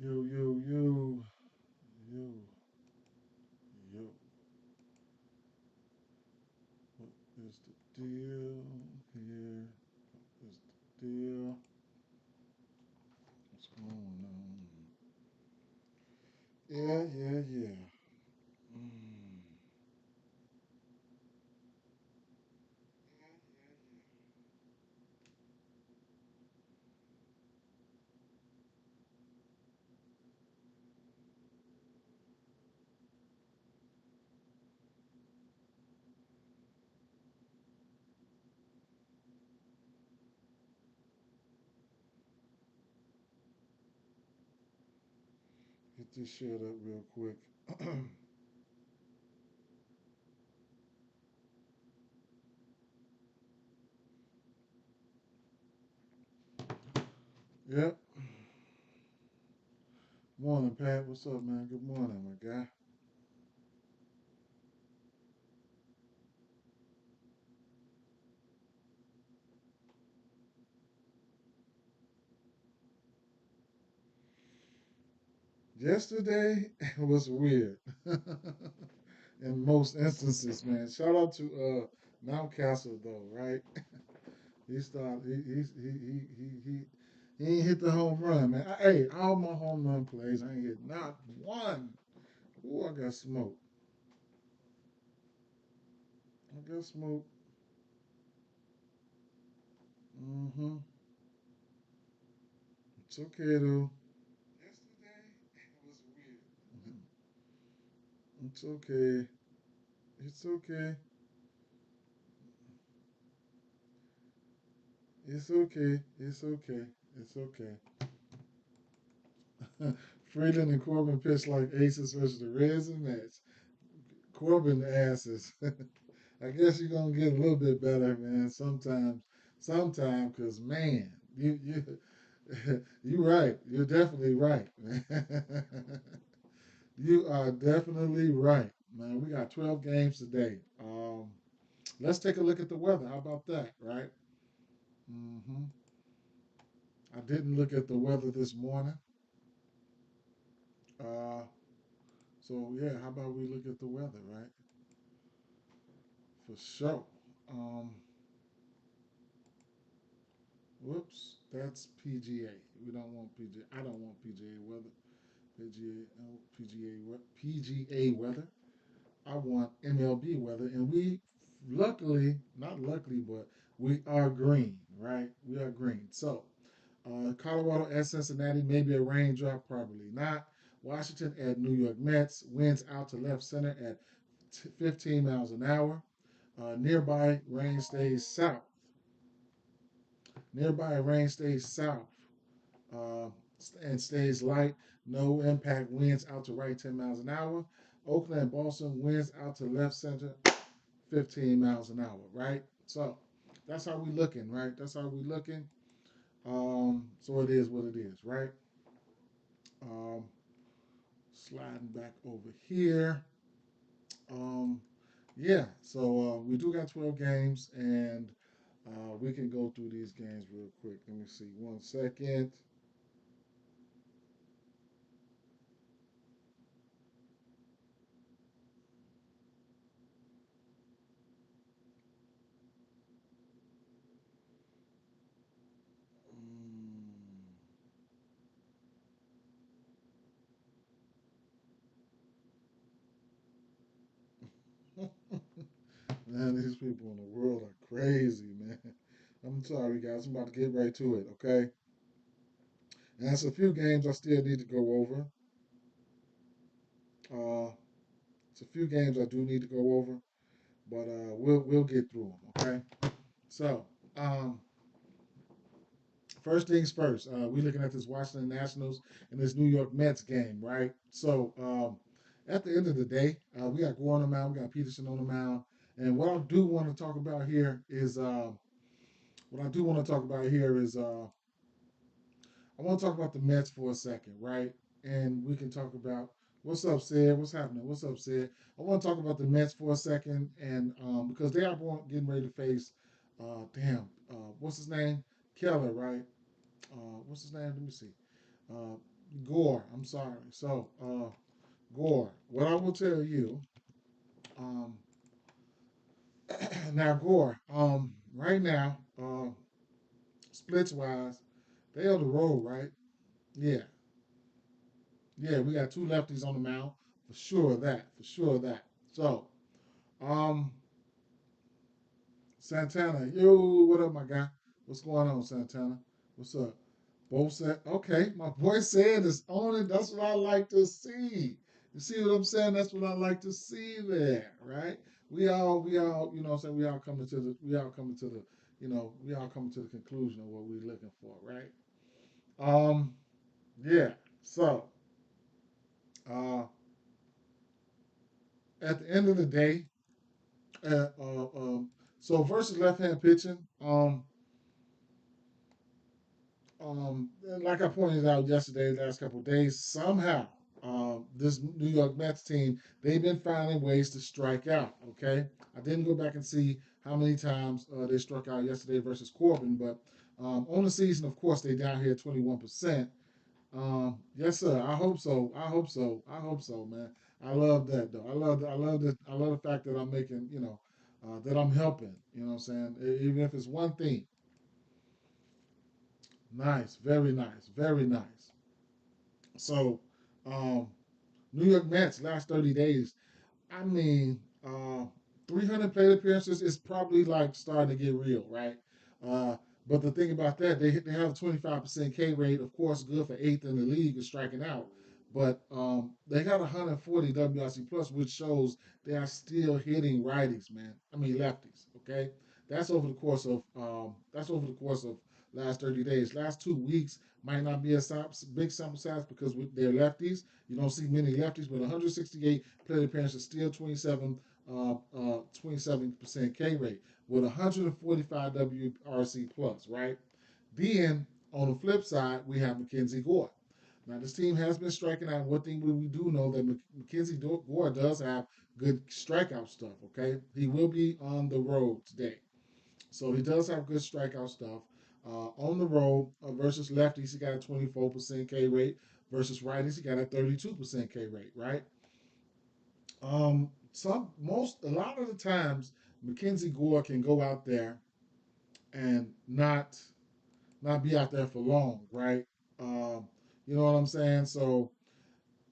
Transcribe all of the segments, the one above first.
Yo, yo, yo, yo, yo. What is the deal here? What is the deal? What's going on? Yeah, yeah, yeah. Mm. Get this shit up real quick. Yep. Morning, Pat. What's up, man? Good morning, my guy. Yesterday was weird. In most instances, man. Shout out to Mountcastle though, right? He started. He ain't hit the home run, man. Hey, all my home run plays, I ain't hit not one. Ooh, I got smoked. I got smoked. Mm-hmm. It's okay though. Yesterday was weird. It's okay. It's okay. It's okay. It's okay. It's okay. Freeland and Corbin pitched like aces versus the Reds and Mets. Corbin asses. I guess you're gonna get a little bit better, man. Sometime, cause man, you right. You're definitely right, man. You are definitely right, man. We got 12 games today. Let's take a look at the weather. How about that, right? hmm I didn't look at the weather this morning. Uh, so yeah, how about we look at the weather, right? For sure. Um, Whoops, that's PGA. We don't want PGA. I don't want PGA weather. PGA, oh, PGA weather. I want MLB weather, and we, luckily, not luckily, but we are green, right? We are green. So, Colorado at Cincinnati, maybe a raindrop, probably not. Washington at New York Mets, winds out to left center at 15 miles an hour. Nearby rain stays south. Nearby rain stays south uh, and stays light. No impact winds out to right 10 miles an hour. Oakland and Boston winds out to left center 15 miles an hour, right? So that's how we looking, right? That's how we looking. So it is what it is, right? Um, Sliding back over here. Um, yeah, so we do got 12 games, and we can go through these games real quick. Let me see. 1 second. Man, these people in the world are crazy, man. I'm sorry, guys. I'm about to get right to it, okay? And that's a few games I still need to go over. Uh, it's a few games I do need to go over, but we'll get through them, okay? So, um, first things first. We're looking at this Washington Nationals and this New York Mets game, right? So, at the end of the day, we got Gore on the mound, we got Peterson on the mound, and what I do want to talk about here is I want to talk about the Mets for a second, right? And we can talk about what's up, Sid. What's happening? What's up, Sid? I want to talk about the Mets for a second, and because they are getting ready to face, what's his name? Keller, right? What's his name? Let me see. Uh, Gore. I'm sorry. So, Gore. What I will tell you, um, now Gore, right now, splits wise, they on the road, right? Yeah, yeah. We got two lefties on the mound for sure. For sure that. So, um, Santana, yo, what up, my guy? What's going on, Santana? What's up? Both said, okay, my boy said it's on it. That's what I like to see. You see what I'm saying? That's what I like to see there, right? We all, you know what I'm saying? We all coming to the conclusion of what we're looking for, right? Um, yeah. So, uh, at the end of the day, uh, uh, um, so versus left-hand pitching, like I pointed out yesterday, last couple of days, somehow this New York Mets team, they've been finding ways to strike out. Okay, I didn't go back and see how many times they struck out yesterday versus Corbin, but on the season, of course, they down here 21%. Yes, sir. I hope so. I hope so. I hope so, man. I love that though. I love the fact that I'm making, that I'm helping. You know what I'm saying? Even if it's one thing. Nice, very nice, very nice. So, um, New York Mets last 30 days. I mean, 300 plate appearances is probably like starting to get real, right? Uh, but the thing about that, they have a 25% K rate, of course, good for eighth in the league is striking out. But they got 140 WRC plus, which shows they are still hitting righties, man. I mean lefties. Okay, that's over the course of last 30 days. Last 2 weeks might not be a big sample size because they're lefties. You don't see many lefties, but 168 plate appearances, still 27% K rate with 145 WRC plus, right? Then on the flip side, we have Mackenzie Gore. Now this team has been striking out. One thing we do know that Mackenzie Gore does have good strikeout stuff. Okay, he will be on the road today, so he does have good strikeout stuff. On the road versus lefties, he got a 24% K rate. Versus righties, he got a 32% K rate. Right. A lot of the times, Mackenzie Gore can go out there and not be out there for long, right? Um, you know what I'm saying? So,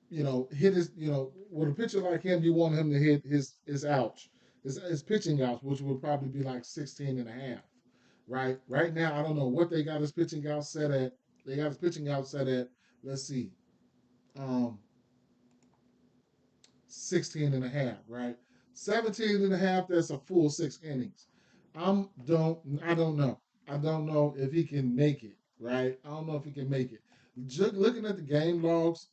hit his, with a pitcher like him, you want him to hit his ouch, his pitching ouch, which would probably be like 16 and a half, right? Right now, I don't know what they got his pitching out set at. They got his pitching out set at, let's see, um, 16 and a half, right? 17 and a half, that's a full 6 innings. I don't know. I don't know if he can make it, right? I don't know if he can make it. Just looking at the game logs,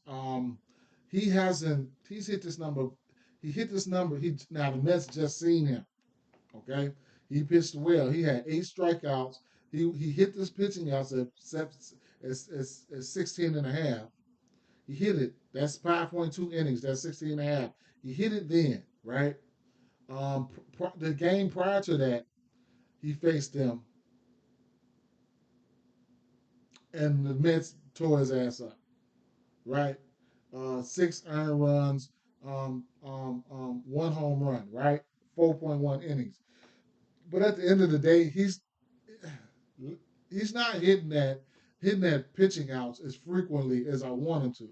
he's hit this number. He hit this number. Now the Mets just seen him, okay? He pitched well. He had 8 strikeouts. He hit this pitching outs at 16 and a half. He hit it. That's 5.2 innings. That's 16 and a half. He hit it then, right? The game prior to that, he faced them, and the Mets tore his ass up, right? 6 earned runs, 1 home run, right? 4.1 innings. But at the end of the day, he's not hitting that pitching outs as frequently as I want him to,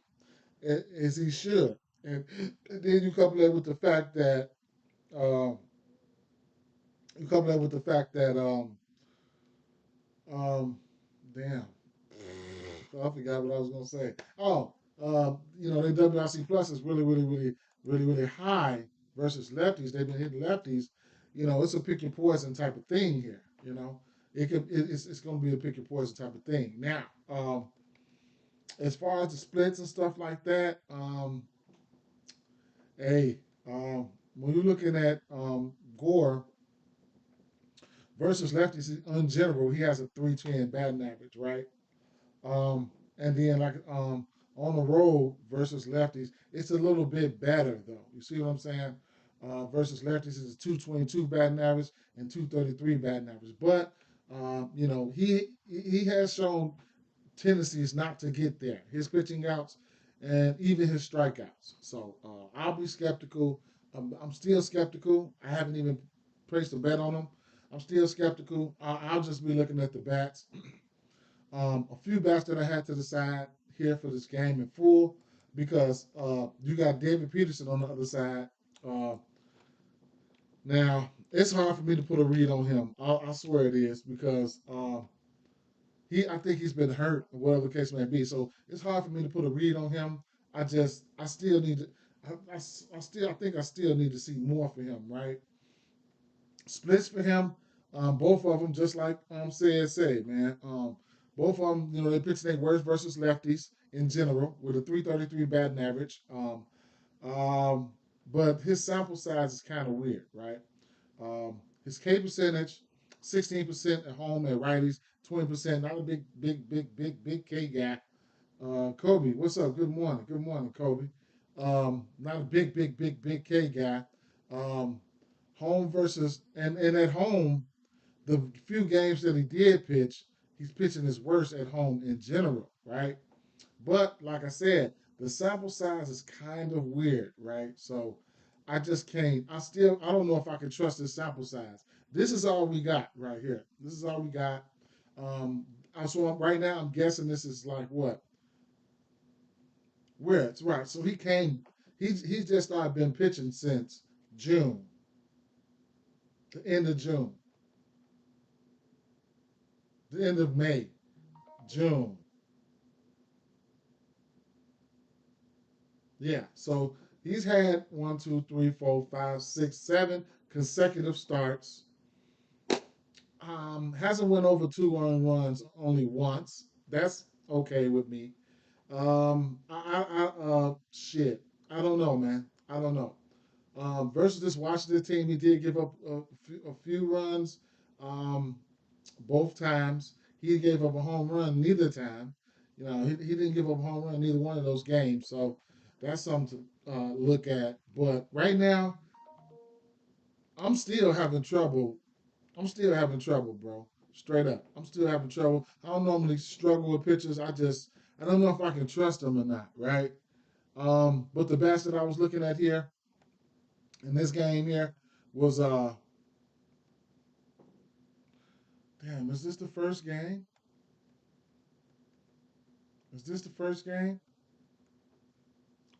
as he should. And then um, you couple that with the fact that um damn, I forgot what I was gonna say. Oh, their WRC plus is really, really, really, really, really high versus lefties. They've been hitting lefties. It's a pick your poison type of thing here. It's going to be a pick your poison type of thing. Now, as far as the splits and stuff like that, hey, when you're looking at Gore versus lefties in general, he has a 310 batting average, right? And then on the road versus lefties, it's a little bit better though. You see what I'm saying? Versus lefties is a 222 batting average and 233 batting average. But he has shown tendencies not to get there. His pitching outs and even his strikeouts. So I'll be skeptical. I'm still skeptical. I haven't even placed a bet on him. I'm still skeptical. I'll just be looking at the bats. A few bats that I had to decide here for this game in full because you got David Peterson on the other side. Uh, Now it's hard for me to put a read on him. I swear it is because I think he's been hurt, or whatever the case may be. So it's hard for me to put a read on him. I still need to, I think I still need to see more for him, right? Splits for him, both of them, just like say, man. Both of them, they pitch their worst versus lefties in general with a 333 batting average. Um, but his sample size is kind of weird, right? His K percentage, 16% at home at righties, 20%. Not a big K guy. Kobe, what's up? Good morning. Good morning, Kobe. Not a big K guy. Um, home versus and at home, the few games that he did pitch, he's pitching his worst at home in general, right? But like I said, the sample size is kind of weird, right? So I just can't. I don't know if I can trust this sample size. This is all we got right here. This is all we got. Um, right now I'm guessing this is like what? Where it's right. So he came. He's just not been pitching since June, the end of June, the end of May, June. Yeah. So he's had one, two, three, four, five, six, 7 consecutive starts. Hasn't went over 2 earned runs only once. That's okay with me. Shit. I don't know, man. I don't know. Versus this Washington team, he did give up a few runs, um, both times. He gave up a home run neither time. He didn't give up a home run neither one of those games. So that's something to look at. But right now, I'm still having trouble. I'm still having trouble, bro. Straight up. I'm still having trouble. I don't normally struggle with pitchers. I don't know if I can trust them or not, right? But the best that I was looking at here in this game here was damn, is this the first game? Is this the first game?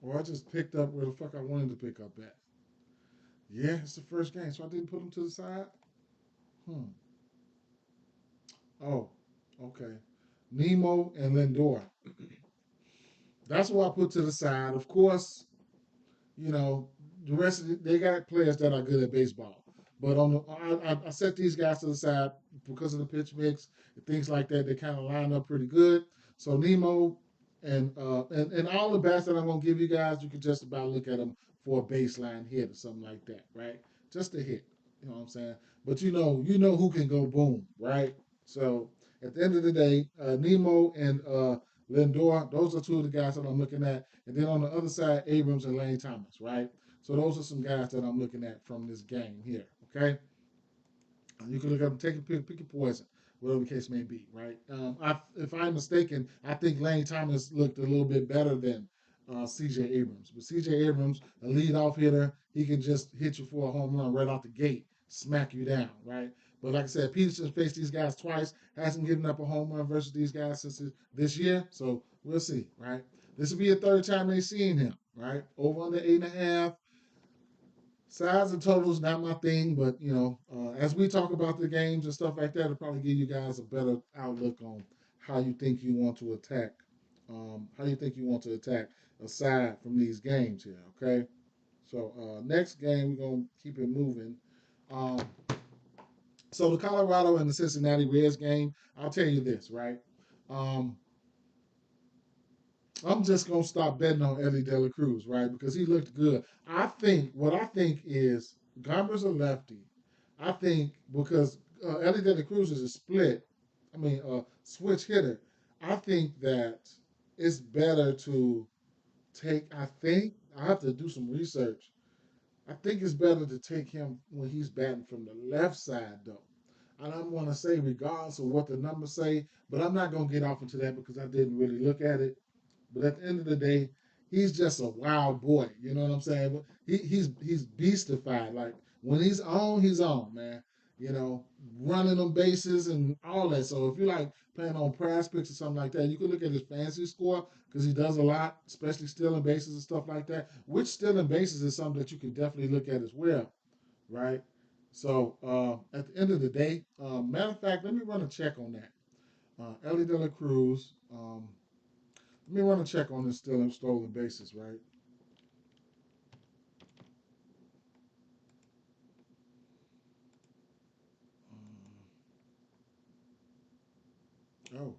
Or I just picked up where the fuck I wanted to pick up at? Yeah, it's the first game. So I didn't put them to the side? Hmm. Oh, okay. Nemo and Lindor. That's what I put to the side. Of course, you know, they got players that are good at baseball. But I set these guys to the side because of the pitch mix and things like that. They kind of line up pretty good. So Nemo and all the bats that I'm gonna give you guys, you can just about look at them for a baseline hit or something like that, right? Just a hit. You know what I'm saying? But you know who can go boom, right? So at the end of the day, Nemo and Lindor, those are two of the guys that I'm looking at. And then on the other side, Abrams and Lane Thomas, right? So those are some guys that I'm looking at from this game here, okay? You can look up, pick your poison, whatever the case may be, right? If I'm mistaken, I think Lane Thomas looked a little bit better than C.J. Abrams. But C.J. Abrams, a leadoff hitter, he can just hit you for a home run right out the gate, smack you down, right? But like I said, Peterson faced these guys twice, hasn't given up a home run versus these guys since this year, so we'll see, right? This will be a third time they've seen him, right? Over under 8.5. Size and totals not my thing, but as we talk about the games and stuff like that, it'll probably give you guys a better outlook on how you think you want to attack, aside from these games here. Okay, so next game we're gonna keep it moving. Um, so the Colorado and the Cincinnati Reds game, I'll tell you this, right? Um, I'm just gonna stop betting on Ellie De La Cruz, right? Because he looked good. I think is Gomber's a lefty. I think because Ellie De La Cruz is a split, switch hitter. I think that it's better to take. I think I have to do some research. I think it's better to take him when he's batting from the left side, though. and I'm going to say regardless of what the numbers say, but I'm not going to get off into that because I didn't really look at it. But at the end of the day, he's just a wild boy. You know what I'm saying? He's beastified. Like when he's on, man. You know, running them bases and all that. So if you like playing on prize picks or something like that, you can look at his fantasy score because he does a lot, especially stealing bases and stuff like that. Which stealing bases is something that you can definitely look at as well, right? So at the end of the day, matter of fact, let me run a check on that. Ellie De La Cruz. Let me run a check on this stealing stolen bases, right? Oh,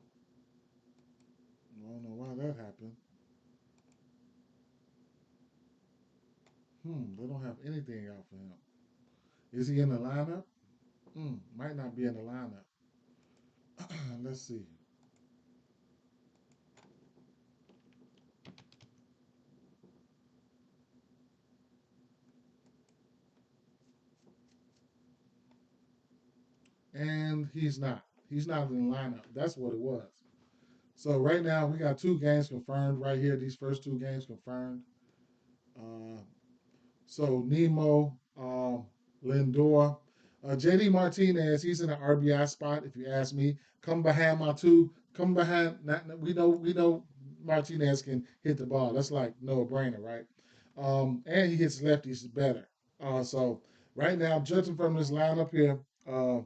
I don't know why that happened. They don't have anything out for him. Is he in the lineup? Might not be in the lineup. Let's see. And he's not. He's not in the lineup. That's what it was. So right now we got two games confirmed right here. These first two games confirmed. Uh, So Nemo, Lindor, JD Martinez, he's in the RBI spot. If you ask me, come behind my two. Come behind. We know Martinez can hit the ball. That's like no brainer, right? And he hits lefties better. So right now, judging from this lineup here, uh,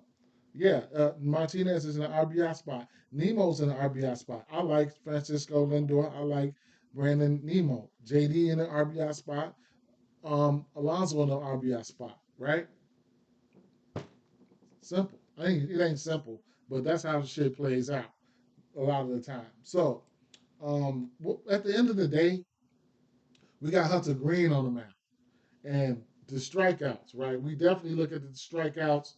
yeah, Martinez is in the RBI spot. Nemo's in the RBI spot. I like Francisco Lindor. I like Brandon Nemo. JD in the RBI spot. Alonso in the RBI spot, right? Simple. I think it ain't simple, but that's how the shit plays out a lot of the time. So, at the end of the day, we got Hunter Green on the mound and the strikeouts, right? We definitely look at the strikeouts.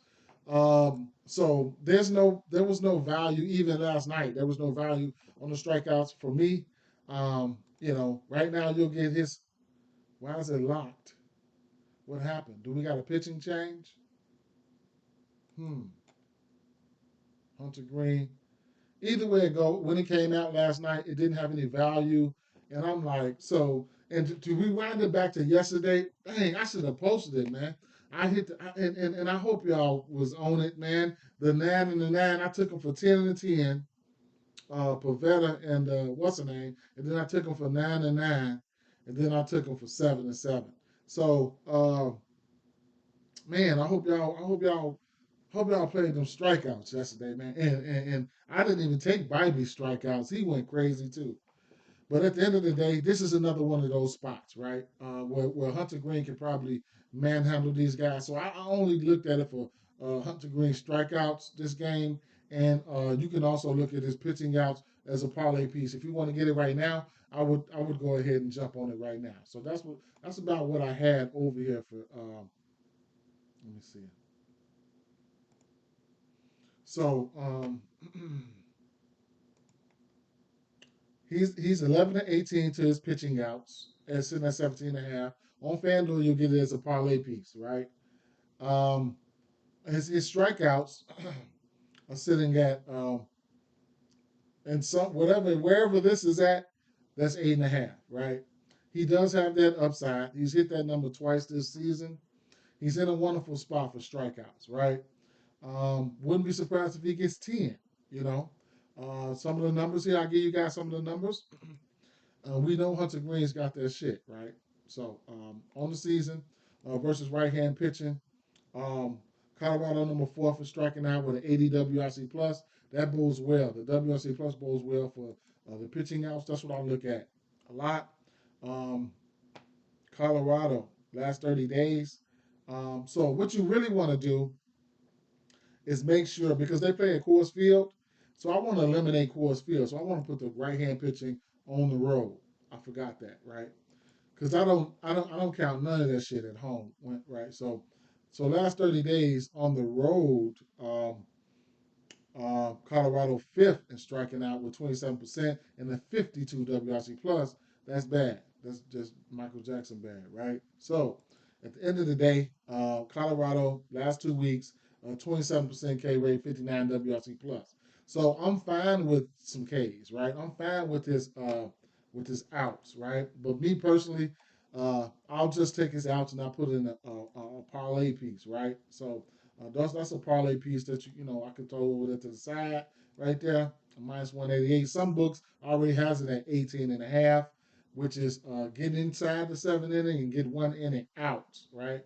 So there was no value even last night. There was no value on the strikeouts for me. Right now you'll get his. Why is it locked? What happened? Do we got a pitching change? Hmm. Hunter Green. Either way it go, when it came out last night, it didn't have any value, and I'm like, so. And to rewind it back to yesterday, dang, I should have posted it, man. I hit and I hope y'all was on it, man. The 9 and the 9, I took them for 10 and 10. Pavetta and what's her name, and then I took them for 9 and 9, and then I took them for 7 and 7. So, man, I hope y'all played them strikeouts yesterday, man. And I didn't even take Bibby's strikeouts. He went crazy too. But at the end of the day, this is another one of those spots, right? Where Hunter Green can probably manhandle these guys. So I only looked at it for Hunter Green strikeouts this game, and you can also look at his pitching outs as a parlay piece. If you want to get it right now, I would go ahead and jump on it right now. So that's about what I had over here for. Let me see. So he's 11 and 18 to his pitching outs and sitting at 17 and a half. On FanDuel, you'll get it as a parlay piece, right? Um, his strikeouts are sitting at and some whatever wherever this is at, that's 8.5, right? He does have that upside. He's hit that number twice this season. He's in a wonderful spot for strikeouts, right? Wouldn't be surprised if he gets 10. You know, some of the numbers here, I'll give you guys some of the numbers. We know Hunter Green's got that shit, right? So on the season versus right hand pitching, um, Colorado number 4 for striking out with an 80 WRC plus. That bodes well. The WRC plus bodes well for the pitching outs. That's what I look at a lot. Um, Colorado last 30 days. So what you really want to do is make sure because they play at Coors Field. So I want to eliminate Coors Field. So I want to put the right hand pitching on the road. I forgot that, right? Because I don't count none of that shit at home, right? So last 30 days on the road, Colorado fifth in striking out with 27% and a 52 WRC plus. That's bad. That's just Michael Jackson bad, right? So at the end of the day, Colorado last 2 weeks 27% K rate, 59 WRC plus. So I'm fine with some Ks, right? I'm fine with his outs, right? But me personally, I'll just take his outs and I put in a parlay piece, right? So that's a parlay piece that I could throw over there to the side right there, minus 188. Some books already has it at 18 and a half, which is get inside the seventh inning and get one inning out, right?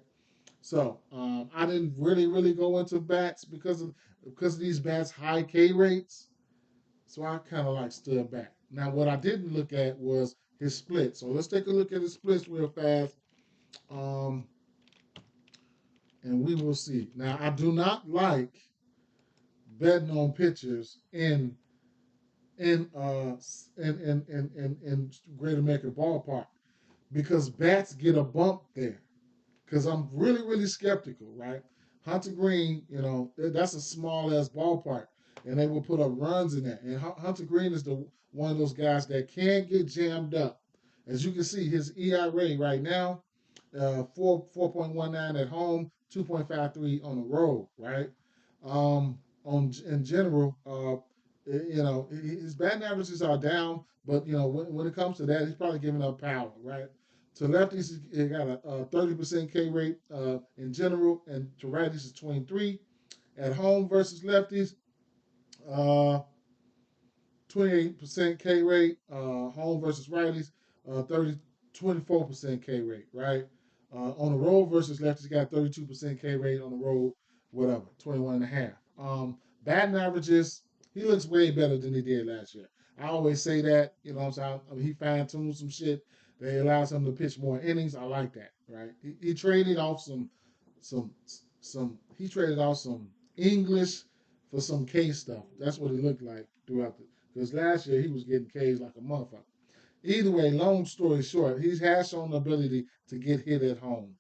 So I didn't really go into bats because of these bats high K rates. So I kind of like stood back. Now what I didn't look at was his split. So let's take a look at his splits real fast, um, and we will see. Now I do not like betting on pitchers in uh in Great American Ballpark because bats get a bump there. Because I'm really skeptical, right? Hunter Green, that's a small ass ballpark, and they will put up runs in that. And Hunter Green is the one of those guys that can get jammed up. As you can see, his ERA right now, 4.19 at home, 2.53 on the road, right? On in general, his batting averages are down, but when it comes to that, he's probably giving up power, right? To lefties, he got a 30% K rate in general, and to righties is 23. At home versus lefties, uh, 28% K rate. Home versus righties, 24% K rate, right? On the road versus lefties, got 32% K rate on the road, whatever, 21 and a half. Batting averages, he looks way better than he did last year. I always say that, what I'm saying? I mean, he fine tuned some shit that allows him to pitch more innings. I like that, right? He traded off some, he traded off some English for some K stuff. That's what it looked like throughout the, because last year he was getting Ks like a motherfucker. Either way, long story short, he has shown the ability to get hit at home.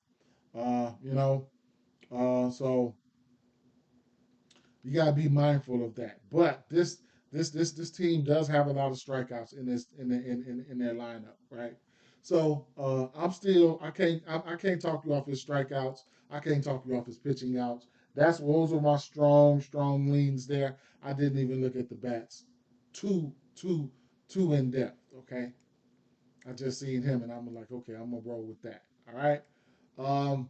So you gotta be mindful of that. But this team does have a lot of strikeouts in their lineup, right? So I can't talk you off his strikeouts. I can't talk you off his pitching outs. Those are my strong leans there. I didn't even look at the bats too in depth. Okay, I just seen him and I'm like, okay, I'm gonna roll with that. All right. Um,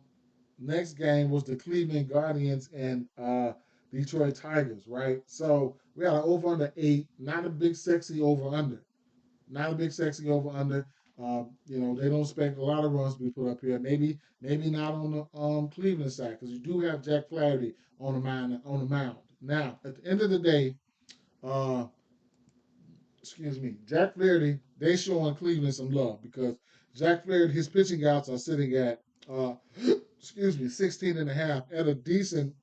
Next game was the Cleveland Guardians and Detroit Tigers, right? So we had an over under 8, not a big sexy over under. Not a big sexy over under. They don't expect a lot of runs to be put up here. Maybe not on the Cleveland side because you do have Jack Flaherty on the mound. Now, at the end of the day, uh, excuse me, Jack Flaherty, they showing Cleveland some love because Jack Flaherty, his pitching outs are sitting at uh, excuse me, 16 and a half at a decent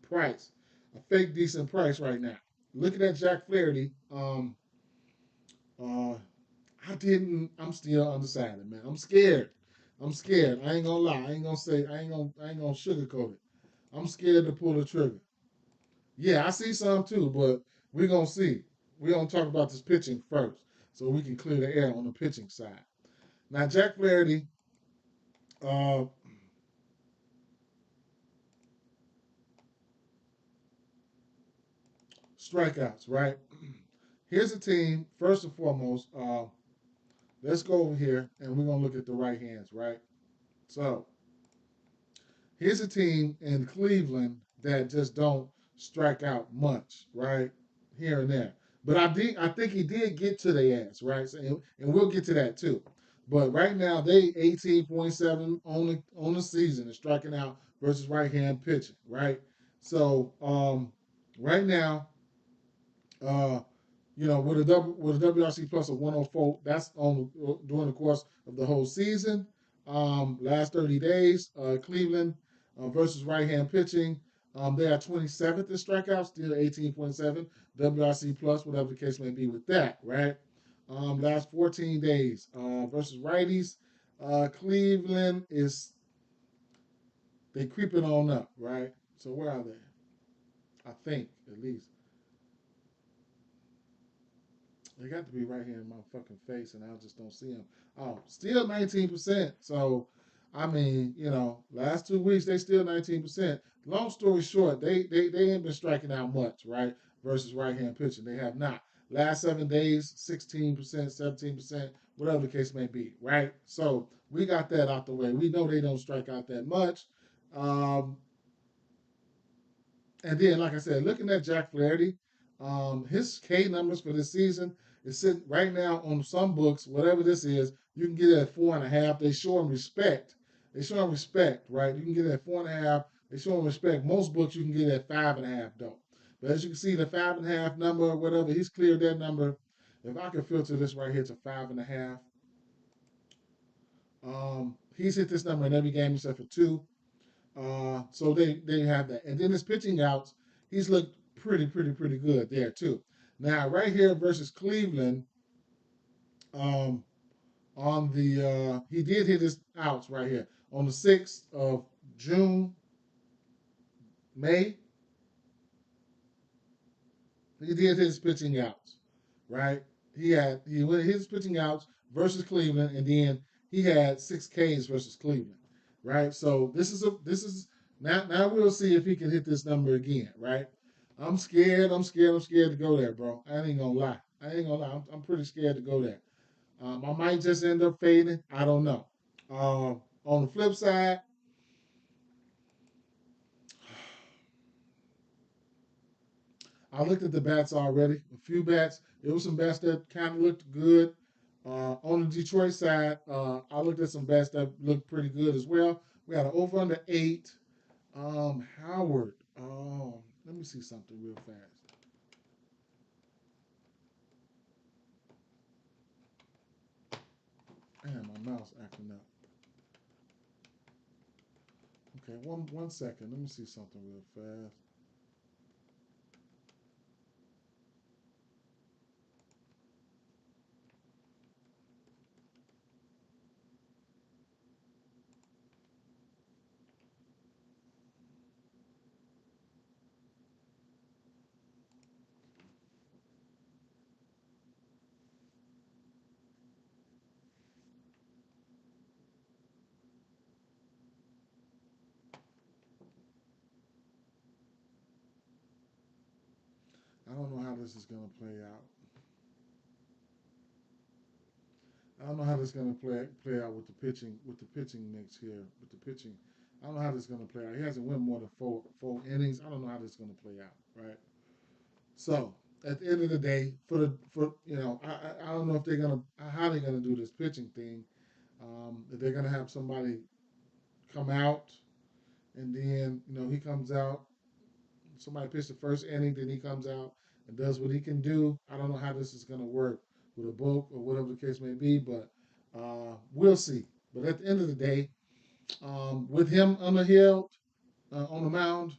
price, a fake decent price right now. Looking at Jack Flaherty, uh, I'm still undecided, man. I'm scared. I'm scared. I ain't gonna lie. I ain't gonna sugarcoat it. I'm scared to pull the trigger. Yeah, I see some too, but we're gonna see. We're gonna talk about this pitching first, so we can clear the air on the pitching side. Now, Jack Flaherty, uh, strikeouts, right? Here's a team, first and foremost. Let's go over here and we're going to look at the right hands, right? So here's a team in Cleveland that just don't strike out much, right? Here and there. But I think he did get to their ass, right? So, and we'll get to that too. But right now they 18.7 on the season and striking out versus right hand pitching, right? So right now uh, with a WRC plus of 104, that's on during the course of the whole season. Last 30 days, Cleveland versus right-hand pitching, they are 27th in strikeouts, still 18.7 WRC plus, whatever the case may be with that, right? Last 14 days versus righties, Cleveland is they creeping on up, right? So where are they? I think at least. They got to be right here in my fucking face, and I just don't see them. Oh, still 19%. So I mean, last 2 weeks they still 19%. Long story short, they ain't been striking out much, right? Versus right hand pitching, they have not. Last 7 days, 16%, 17%, whatever the case may be, right? So we got that out the way. We know they don't strike out that much. Um, and then, like I said, looking at Jack Flaherty, his K numbers for this season is sitting right now on some books, whatever this is, you can get it at 4.5. They show him respect. They show him respect, right? You can get it at 4.5. They show him respect. Most books you can get it at 5.5, though. But as you can see, the 5.5 number, or whatever, he's cleared that number. If I can filter this right here to 5.5, he's hit this number in every game except for two. So they have that. And then his pitching outs, he's looked pretty good there too. Now right here versus Cleveland, um, on the he did hit his outs right here on the 6th of June, May. He did his pitching outs, right? He went his pitching outs versus Cleveland, and then he had 6 Ks versus Cleveland, right? So this is now we'll see if he can hit this number again, right? I'm scared. I'm scared to go there, bro. I ain't gonna lie. I ain't gonna lie. I'm pretty scared to go there. I might just end up fading. I don't know. On the flip side, I looked at the bats already. A few bats. There were some bats that kind of looked good. On the Detroit side, I looked at some bats that looked pretty good as well. We had an over under 8. Howard. Let me see something real fast. Man, my mouse acting up. Okay, one second. Let me see something real fast. I don't know how this is gonna play out. I don't know how this is gonna play out with the pitching mix here with the pitching. I don't know how this is gonna play out. He hasn't won more than four innings. I don't know how this is gonna play out, right? So at the end of the day, I don't know if they're gonna how they're gonna do this pitching thing. If they're gonna have somebody come out and then he comes out, somebody pitched the first inning, then he comes out and does what he can do. I don't know how this is gonna work with a bulk or whatever the case may be, but we'll see. But at the end of the day, with him on the hill, on the mound,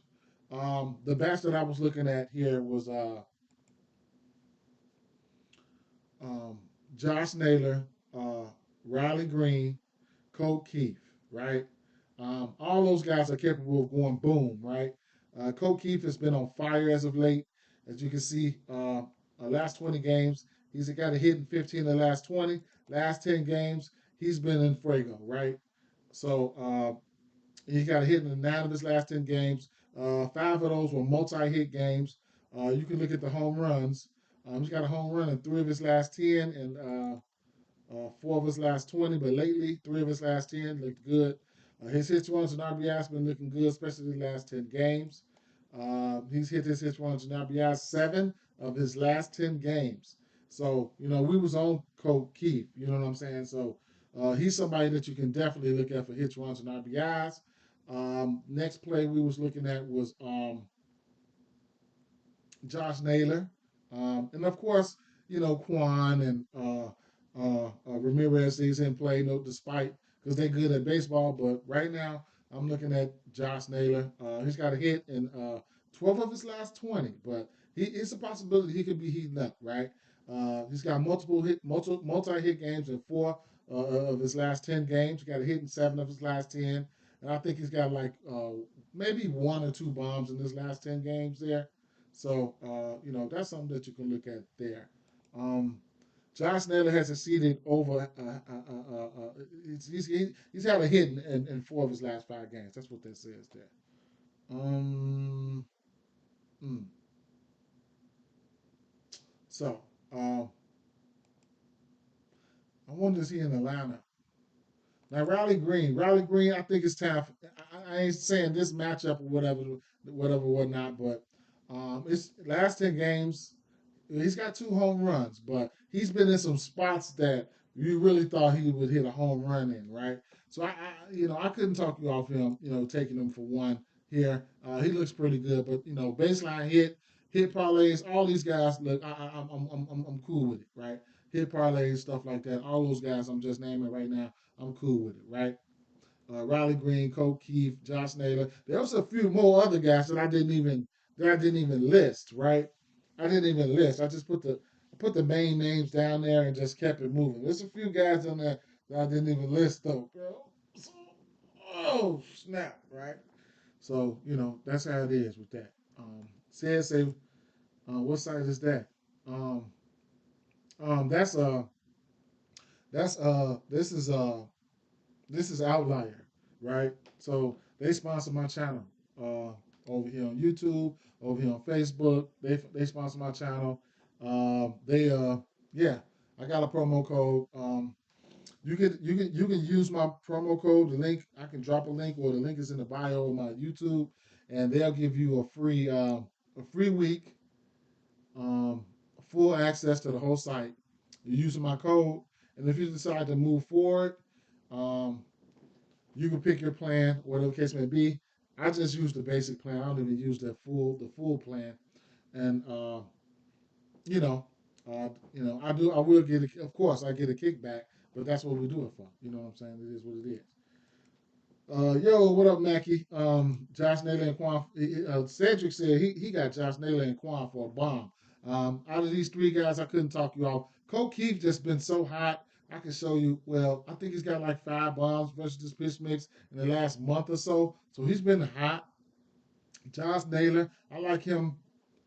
the bats that I was looking at here was um, Josh Naylor, uh, Riley Green, Colt Keith, right? All those guys are capable of going boom, right? Colt Keith has been on fire as of late. As you can see, last 20 games, he's got a hit in 15 of the last 20. Last 10 games, he's been in Fuego, right? So he got a hit in 9 of his last 10 games. 5 of those were multi-hit games. You can look at the home runs. He's got a home run in 3 of his last 10 and 4 of his last 20. But lately, 3 of his last 10 looked good. His hits, runs, and RBIs been looking good, especially the last 10 games. He's hit his hits, runs, and RBIs 7 of his last 10 games. So we was on Colt Keith. You know what I'm saying? So he's somebody that you can definitely look at for hits, runs, and RBIs. Next play we was looking at was Josh Naylor, and of course, Quan and Ramirez he's in play. No, despite because they're good at baseball, but right now I'm looking at Josh Naylor. He's got a hit in 12 of his last 20, but it's a possibility he could be heating up. Right? He's got multi hit games in 4 of his last 10 games. He got a hit in 7 of his last 10, and I think he's got like maybe 1 or 2 bombs in his last 10 games there. So, that's something that you can look at there. Um, Josh Naylor has exceeded over he's had a hit in 4 of his last 5 games. That's what that says there. Um, mm. So, I wonder is he in the lineup? Now, Riley Green, I think it's time. I ain't saying this matchup or whatnot, but it's last 10 games. He's got 2 home runs, but he's been in some spots that you really thought he would hit a home run in, right? So I couldn't talk you off him, taking him for one here. He looks pretty good, but baseline hit parlays, all these guys look. I'm cool with it, right? Hit parlays, stuff like that. All those guys I'm just naming right now, I'm cool with it, right? Riley Green, Cole Keith, Josh Naylor. There was a few more other guys that I didn't even list, right? I didn't even list. I just put the main names down there and just kept it moving. There's a few guys on there that I didn't even list though, bro. So, oh snap, right? So that's how it is with that. Say, what site is that? Um, that's that's this is Outlier, right? So they sponsor my channel over here on YouTube, over here on Facebook. They sponsor my channel. They yeah, I got a promo code. You can use my promo code. The link I can drop a link, or the link is in the bio of my YouTube, and they'll give you a free week, um, full access to the whole site. You're using my code, and if you decide to move forward, um, you can pick your plan, whatever the case may be. I just use the basic plan. I don't even use the full plan. And you know, I will get of course I get a kickback, but that's what we do it for. You know what I'm saying? It is what it is. Yo, what up, Mackie? Josh Naylor and Quan. Cedric said he got Josh Naylor and Quan for a bomb. Out of these 3 guys, I couldn't talk you off. Cole Keith just been so hot. I can show you. Well, I think he's got like 5 bombs versus this pitch mix in the last month or so. So he's been hot. Josh Naylor, I like him.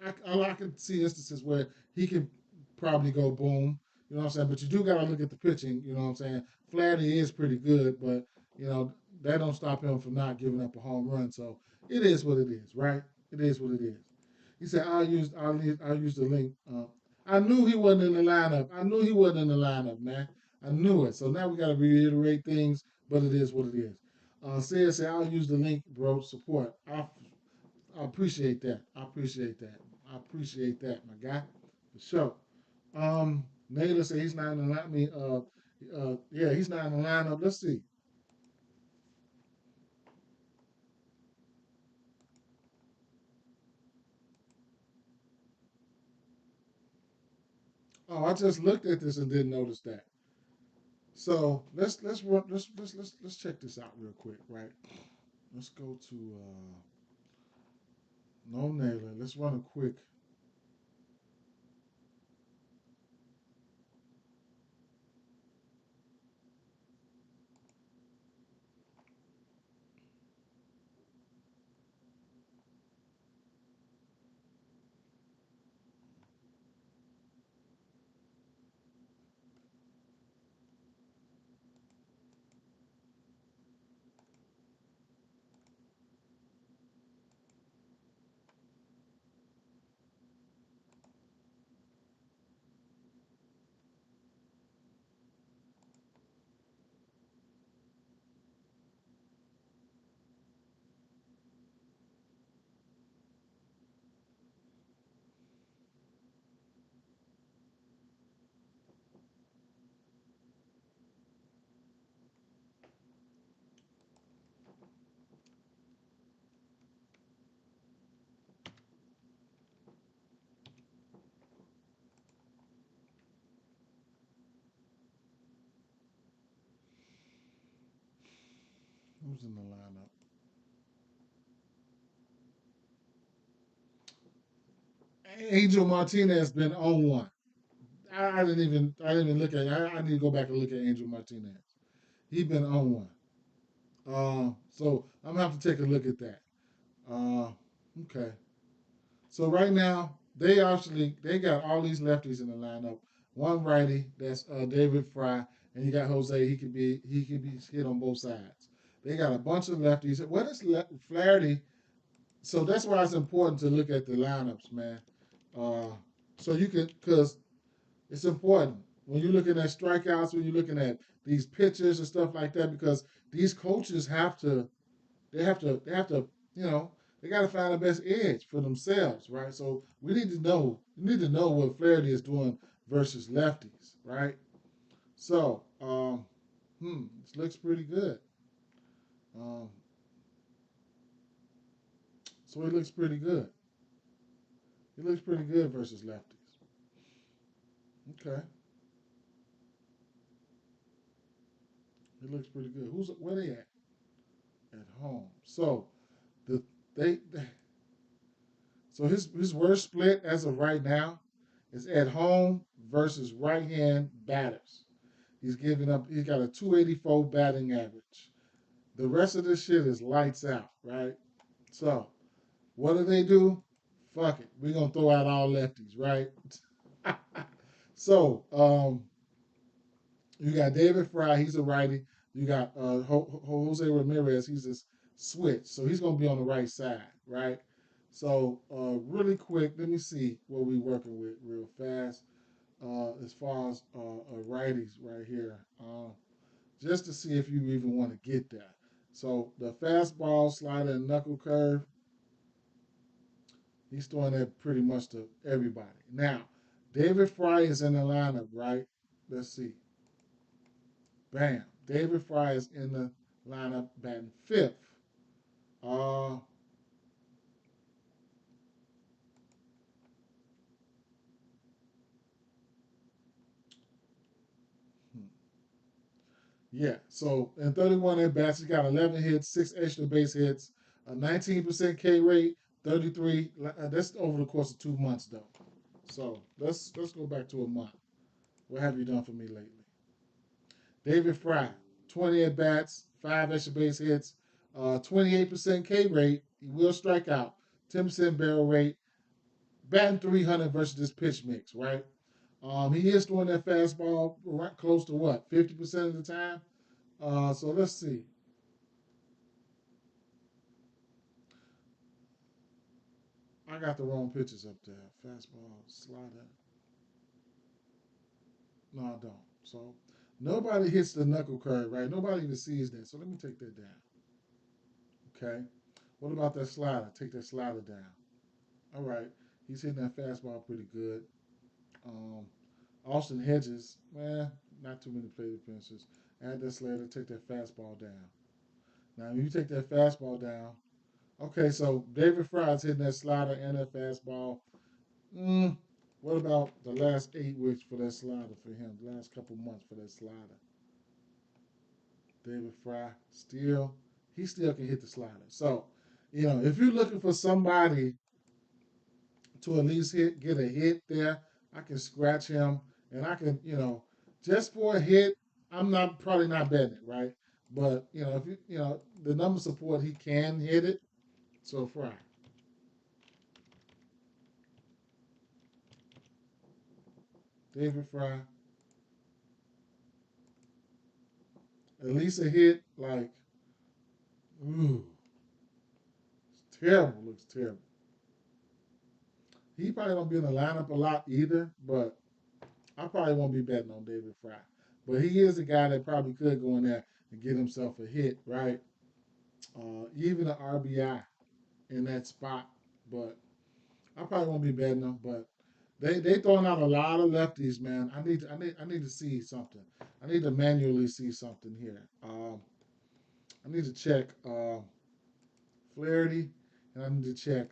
I can see instances where he can probably go boom. You know what I'm saying? But you do got to look at the pitching. You know what I'm saying? Flaherty is pretty good, but that don't stop him from not giving up a home run. So it is what it is, right? It is what it is. He said, I'll use the link. I knew he wasn't in the lineup. I knew he wasn't in the lineup, man. I knew it. So now we got to reiterate things, but it is what it is. Said, I'll use the link, bro. Support. I appreciate that. I appreciate that. I appreciate that, my guy. For sure. Naylor said he's not in the line. Yeah, he's not in the lineup. Let's see. Oh, I just looked at this and didn't notice that. So let's check this out real quick, right? Let's go to no Naylor. Let's run a quick. Who's in the lineup? Angel Martinez been on one. I didn't even look at it. I need to go back and look at Angel Martinez. He been on one. So I'm gonna have to take a look at that. Uh, okay. So right now they got all these lefties in the lineup. One righty, that's David Fry, and you got Jose. He can be hit on both sides. They got a bunch of lefties. What is Flaherty? So that's why it's important to look at the lineups, man. Uh, so you can, because it's important when you're looking at strikeouts, when you're looking at these pitchers and stuff like that, because these coaches have to, you know, they got to find the best edge for themselves, right? So we need to know what Flaherty is doing versus lefties, right? So, this looks pretty good. Um, so he looks pretty good. He looks pretty good versus lefties. Okay, he looks pretty good. Where they at? At home. So the they so his worst split as of right now is at home versus right hand batters. He's giving up. He's got a 284 batting average. The rest of this shit is lights out, right? So what do? Fuck it. We're gonna throw out all lefties, right? So you got David Fry, he's a righty. You got Jose Ramirez, he's a switch, so he's gonna be on the right side, right? So really quick, let me see what we working with real fast. As far as righties right here, just to see if you even want to get that. So the fastball, slider, and knuckle curve, he's throwing that pretty much to everybody. Now, David Fry is in the lineup, right? Let's see. Bam. David Fry is in the lineup batting fifth. Uh, yeah. So in 31 at bats, he got 11 hits, six extra base hits, a 19% K rate, 33. That's over the course of 2 months, though. So let's go back to a month. What have you done for me lately? David Fry, 20 at bats, five extra base hits, 28% K rate. He will strike out, 10% barrel rate, batting 300 versus this pitch mix, right? He is throwing that fastball right close to what, 50% of the time? So let's see. I got the wrong pitches up there. Fastball, slider. No, I don't. So nobody hits the knuckle curve, right? Nobody even sees that. So let me take that down. Okay. What about that slider? Take that slider down. All right. He's hitting that fastball pretty good. Um, Austin Hedges, man, not too many plate appearances. Add that slider, take that fastball down. Now, if you take that fastball down, okay, so David Fry's hitting that slider and that fastball. Mm, what about the last 8 weeks for that slider for him? The last couple months for that slider. David Fry he still can hit the slider. So, if you're looking for somebody to at least get a hit there, I can scratch him and I can, just for a hit, I'm not probably not betting it, right? But if the number support he can hit it. So Fry, David Fry, at least a hit, like, ooh, it's terrible. Looks terrible. He probably don't be in the lineup a lot either, but I probably won't be betting on David Fry. But he is a guy that probably could go in there and get himself a hit, right? Even an RBI in that spot. But I probably won't be betting them. But they throwing out a lot of lefties, man. I need to see something. I need to manually see something here. I need to check Flaherty, and I need to check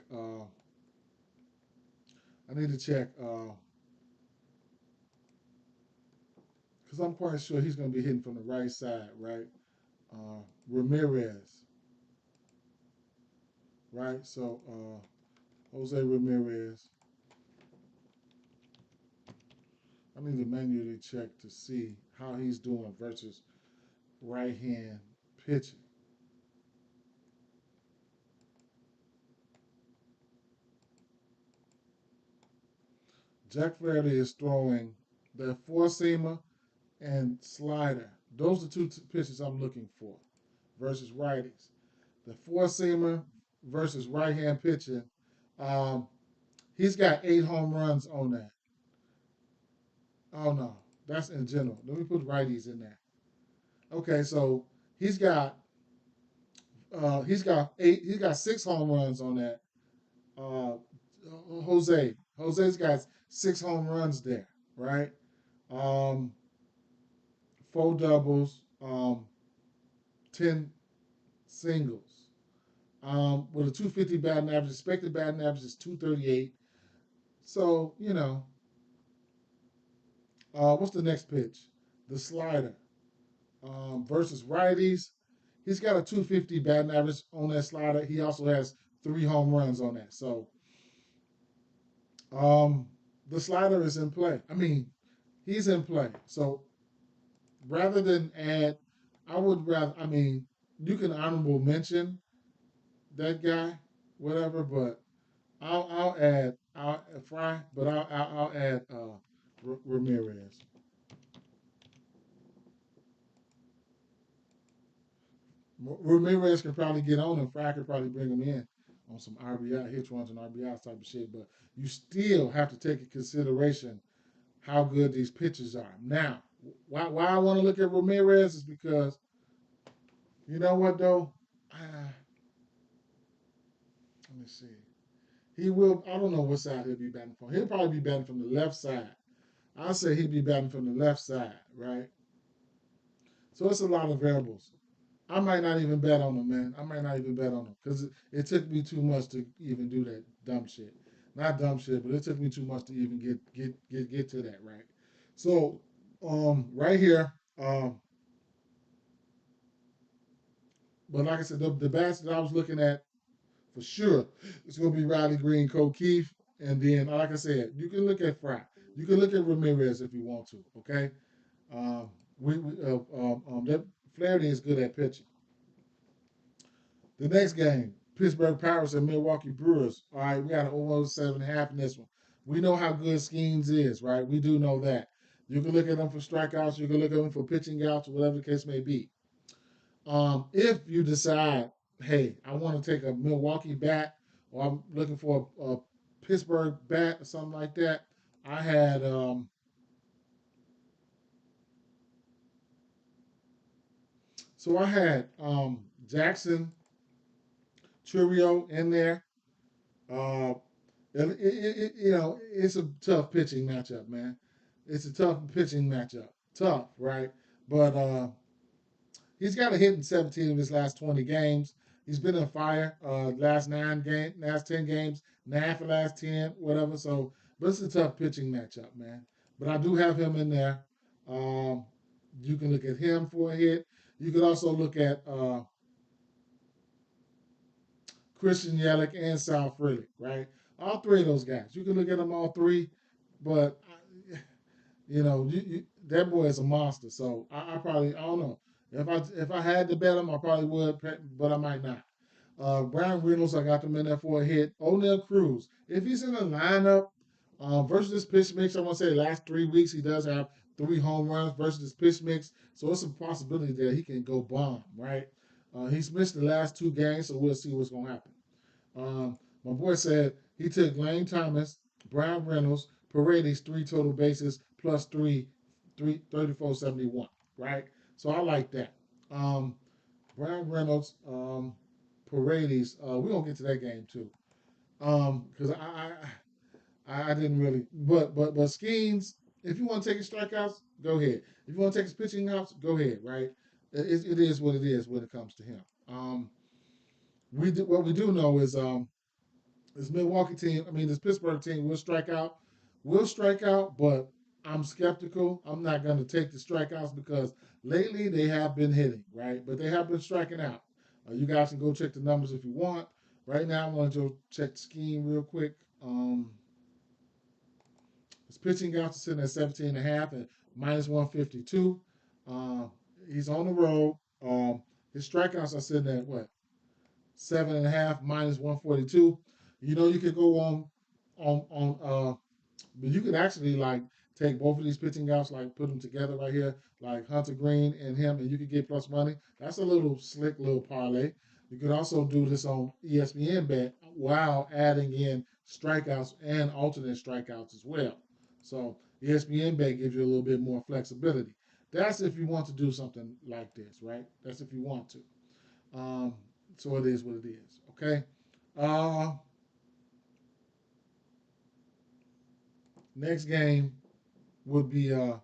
because I'm quite sure he's going to be hitting from the right side, right? Ramirez, right? So Jose Ramirez. I need to manually check to see how he's doing versus right hand pitching. Jack Flaherty is throwing that four seamer and slider. Those are two pitches I'm looking for versus righties. The four seamer versus right hand pitching. Um, he's got 8 home runs on that. Oh no, that's in general. Let me put righties in there. Okay, so he's got he's got 8. He's got 6 home runs on that. Uh, Jose's got 6 home runs there, right? Um, 4 doubles, 10 singles. With a 250 batting average, expected batting average is 238. So, what's the next pitch? The slider versus righties. He's got a 250 batting average on that slider. He also has 3 home runs on that. So, um, the slider is in play. I mean, he's in play. So, rather than add, I would rather, I mean, you can honorable mention that guy, whatever, but I'll Fry, but I'll add Ramirez. Ramirez can probably get on, and Fry could probably bring him in on some RBI hit runs and RBIs type of shit. But you still have to take into consideration how good these pitchers are. Now, why I want to look at Ramirez is because you know what though. Let me see. He will. I don't know what side he'll be batting from. He'll probably be batting from the left side. I'll say he'd be batting from the left side, right? So it's a lot of variables. I might not even bet on him, man. I might not even bet on him because it took me too much to even do that dumb shit. Not dumb shit, but it took me too much to even get to that, right? So, right here, but like I said, the bats that I was looking at for sure, it's gonna be Riley Green, Cole Keith, and then like I said, you can look at Fry, you can look at Ramirez if you want to. Okay, um, that Flaherty is good at pitching. The next game, Pittsburgh Pirates and Milwaukee Brewers. All right, we got an over 7.5 in this one. We know how good Skeens is, right? We do know that. You can look at them for strikeouts, you can look at them for pitching outs, whatever the case may be. If you decide, hey, I want to take a Milwaukee bat, or I'm looking for a Pittsburgh bat or something like that, I had Jackson Churio in there. Uh, it's a tough pitching matchup, man. It's a tough pitching matchup. Tough, right? But he's got a hit in 17 of his last 20 games. He's been on fire last 10 games, nine for last 10, whatever. So, but it's a tough pitching matchup, man. But I do have him in there. Um, you can look at him for a hit. You can also look at Christian Yelich and Sal Frelick, right? All three of those guys. You can look at them all three, but that boy is a monster. So I probably I don't know if I had to bet him, I probably would, but I might not. Brian Reynolds, I got them in there for a hit. O'Neal Cruz, if he's in the lineup versus this pitch mix, I want to say the last 3 weeks he does have 3 home runs versus this pitch mix, so it's a possibility that he can go bomb, right? He's missed the last 2 games, so we'll see what's gonna happen. My boy said he took Lane Thomas, Brian Reynolds, Paredes 3 total bases plus three 34.71, right? So I like that. Um, Brian Reynolds, Paredes, we're gonna get to that game too. Because I didn't really, but Skeens, if you want to take his strikeouts, go ahead. If you want to take his pitching outs, go ahead, right? It is what it is when it comes to him. What we do know is this Milwaukee team, I mean, this Pittsburgh team will strike out, but I'm skeptical. I'm not going to take the strikeouts because lately they have been hitting, right? But they have been striking out. You guys can go check the numbers if you want. Right now, I want to go check the scheme real quick. His pitching outs are sitting at 17 and a half and minus 152. Um, he's on the road. His strikeouts are sitting at what? 7.5 minus 142. You could go on but you could actually like take both of these pitching outs, like put them together right here, like Hunter Green and him, and you could get plus money. That's a little slick little parlay. You could also do this on ESPN bet while adding in strikeouts and alternate strikeouts as well. So ESPN bet gives you a little bit more flexibility. That's if you want to do something like this, right? That's if you want to. Um, so it is what it is. Okay. Uh, Next game would be the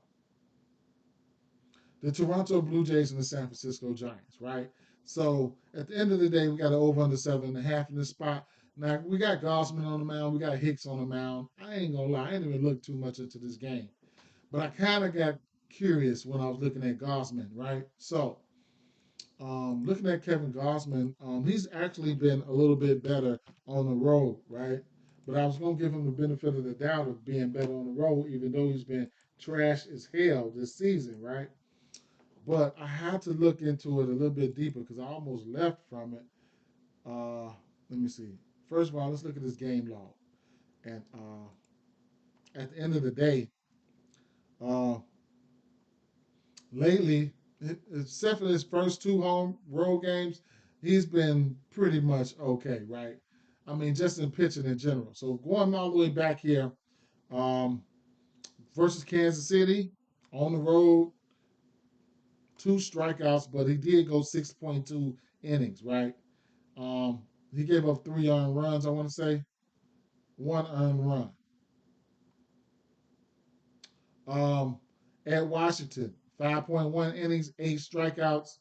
Toronto Blue Jays and the San Francisco Giants, right? So at the end of the day, we got an over under 7.5 in this spot. Now we got Gossman on the mound, we got Hicks on the mound. I ain't gonna lie, I didn't even look too much into this game, but I kind of got curious when I was looking at Gossman, right? So looking at Kevin Gossman, he's actually been a little bit better on the road, right? But I was gonna give him the benefit of the doubt of being better on the road, even though he's been trash as hell this season, right? But I had to look into it a little bit deeper because I almost left from it. Uh, Let me see. First of all, let's look at this game log. And at the end of the day, uh, lately, except for his first two home road games, he's been pretty much okay, right? I mean, just in pitching in general. So going all the way back here, um, versus Kansas City on the road, two strikeouts, but he did go 6.2 innings, right? Um, he gave up 3 earned runs, I want to say, 1 earned run. Um, at Washington, 5.1 innings, 8 strikeouts.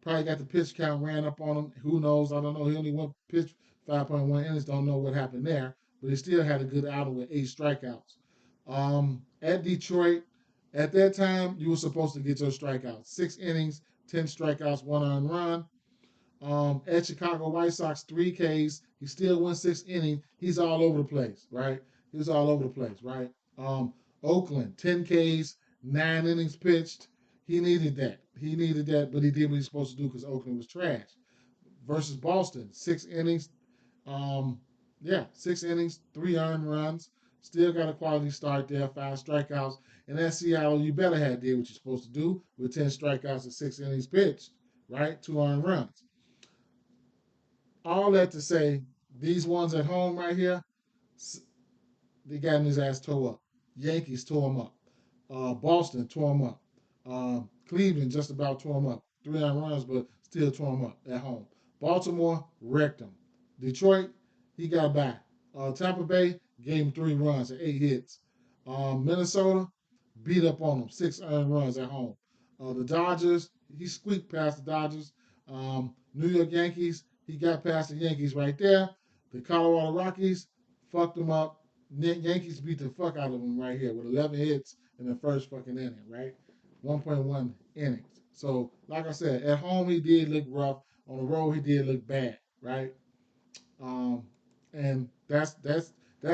Probably got the pitch count ran up on him. Who knows? I don't know. He only went pitch 5.1 innings. Don't know what happened there, but he still had a good outing with 8 strikeouts. At Detroit, at that time, you were supposed to get your strikeouts. 6 innings, 10 strikeouts, 1 earned run. At Chicago White Sox, 3 Ks. He still won 6 innings. He's all over the place, right? He's all over the place, right? Um, Oakland, 10 Ks, 9 innings pitched. He needed that. He needed that, but he did what he's supposed to do because Oakland was trash. Versus Boston, 6 innings. Um, yeah, 6 innings, 3 earned runs. Still got a quality start there, 5 strikeouts. And at Seattle, you better have did what you're supposed to do with 10 strikeouts and 6 innings pitched, right? 2 earned runs. All that to say, these ones at home right here, they got his ass tore up. Yankees tore him up. Boston tore him up. Cleveland just about tore him up. 3 earned runs, but still tore him up at home. Baltimore wrecked him. Detroit, he got by. Tampa Bay gave him 3 runs and 8 hits. Minnesota beat up on him. 6 earned runs at home. The Dodgers, he squeaked past the Dodgers. New York Yankees, he got past the Yankees right there. The Colorado Rockies fucked them up. Yankees beat the fuck out of them right here with 11 hits in the first fucking inning, right? 1.1 innings. So, like I said, at home he did look rough. On the road he did look bad, right? Um, and that